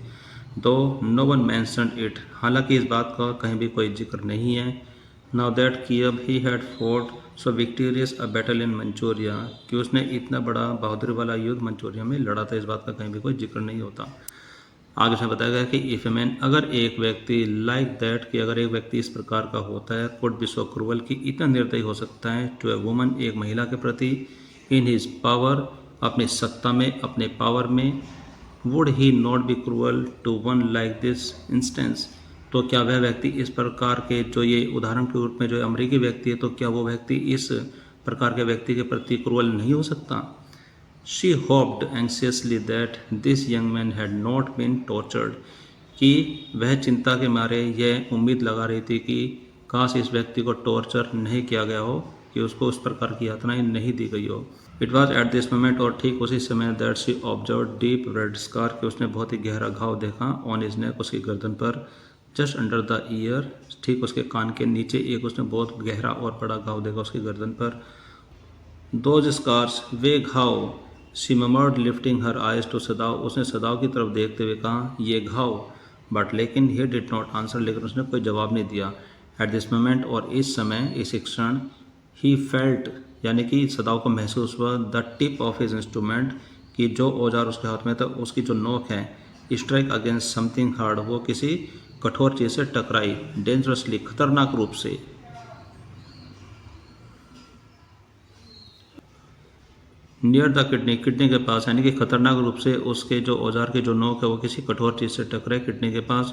दो नो वन मैंशनड इट, हालांकि इस बात का कहीं भी कोई जिक्र नहीं है। नाउ दैट कि अब he had fort so victorious a battle in Manchuria, कि उसने इतना बड़ा बहादुरी वाला युद्ध मंचूरिया में लड़ा था, इस बात का कहीं भी कोई जिक्र नहीं होता। आगे से बताया गया कि इफ ए मैन, अगर एक व्यक्ति, लाइक दैट, कि अगर एक व्यक्ति इस प्रकार का होता है, कुड बी सो क्रूअल, कि इतना निर्दयी हो सकता है, टू ए वुमन, एक महिला के प्रति, इन हिज पावर, अपनी सत्ता में, अपने पावर में, would he not be cruel to one like this instance, तो क्या वह व्यक्ति इस प्रकार के, जो ये उदाहरण के रूप में जो अमेरिकी व्यक्ति है, तो क्या वो व्यक्ति इस प्रकार के व्यक्ति के प्रति क्रूअल नहीं हो सकता। She hoped anxiously that this young man had not been tortured, कि वह चिंता के मारे यह उम्मीद लगा रही थी कि काश इस व्यक्ति को टॉर्चर नहीं किया गया हो, कि उसको उस प्रकार की यातनाएं नहीं दी गई हो। It was at this moment, और ठीक उसी समय, that she observe deep red scar, कि उसने बहुत ही गहरा घाव देखा, ऑन हिज नेक, उसकी गर्दन पर, जस्ट अंडर द ईयर, ठीक उसके कान के नीचे, एक उसने बहुत गहरा और बड़ा घाव देखा उसकी गर्दन पर। दोज स्कार्स, वे घाव, she murmured lifting her eyes to सदाव, उसने सदाव की तरफ देखते हुए कहा, ये घाव, बट लेकिन ही डिड नॉट आंसर, लेकिन उसने कोई जवाब नहीं दिया। एट दिस मोमेंट, और इस समय, इस क्षण, ही फेल्ट, यानी कि सदाव को महसूस हुआ, the tip of his instrument, कि जो औजार उसके हाथ में था, उसकी जो नोक है, स्ट्राइक अगेंस्ट समथिंग हार्ड, वो किसी कठोर चीज़ से टकराई, डेंजरसली, खतरनाक रूप से। नियर द किडनी, किडनी के पास, यानी कि खतरनाक रूप से उसके जो औजार के जो नोक है वो किसी कठोर चीज़ से टकराए किडनी के पास।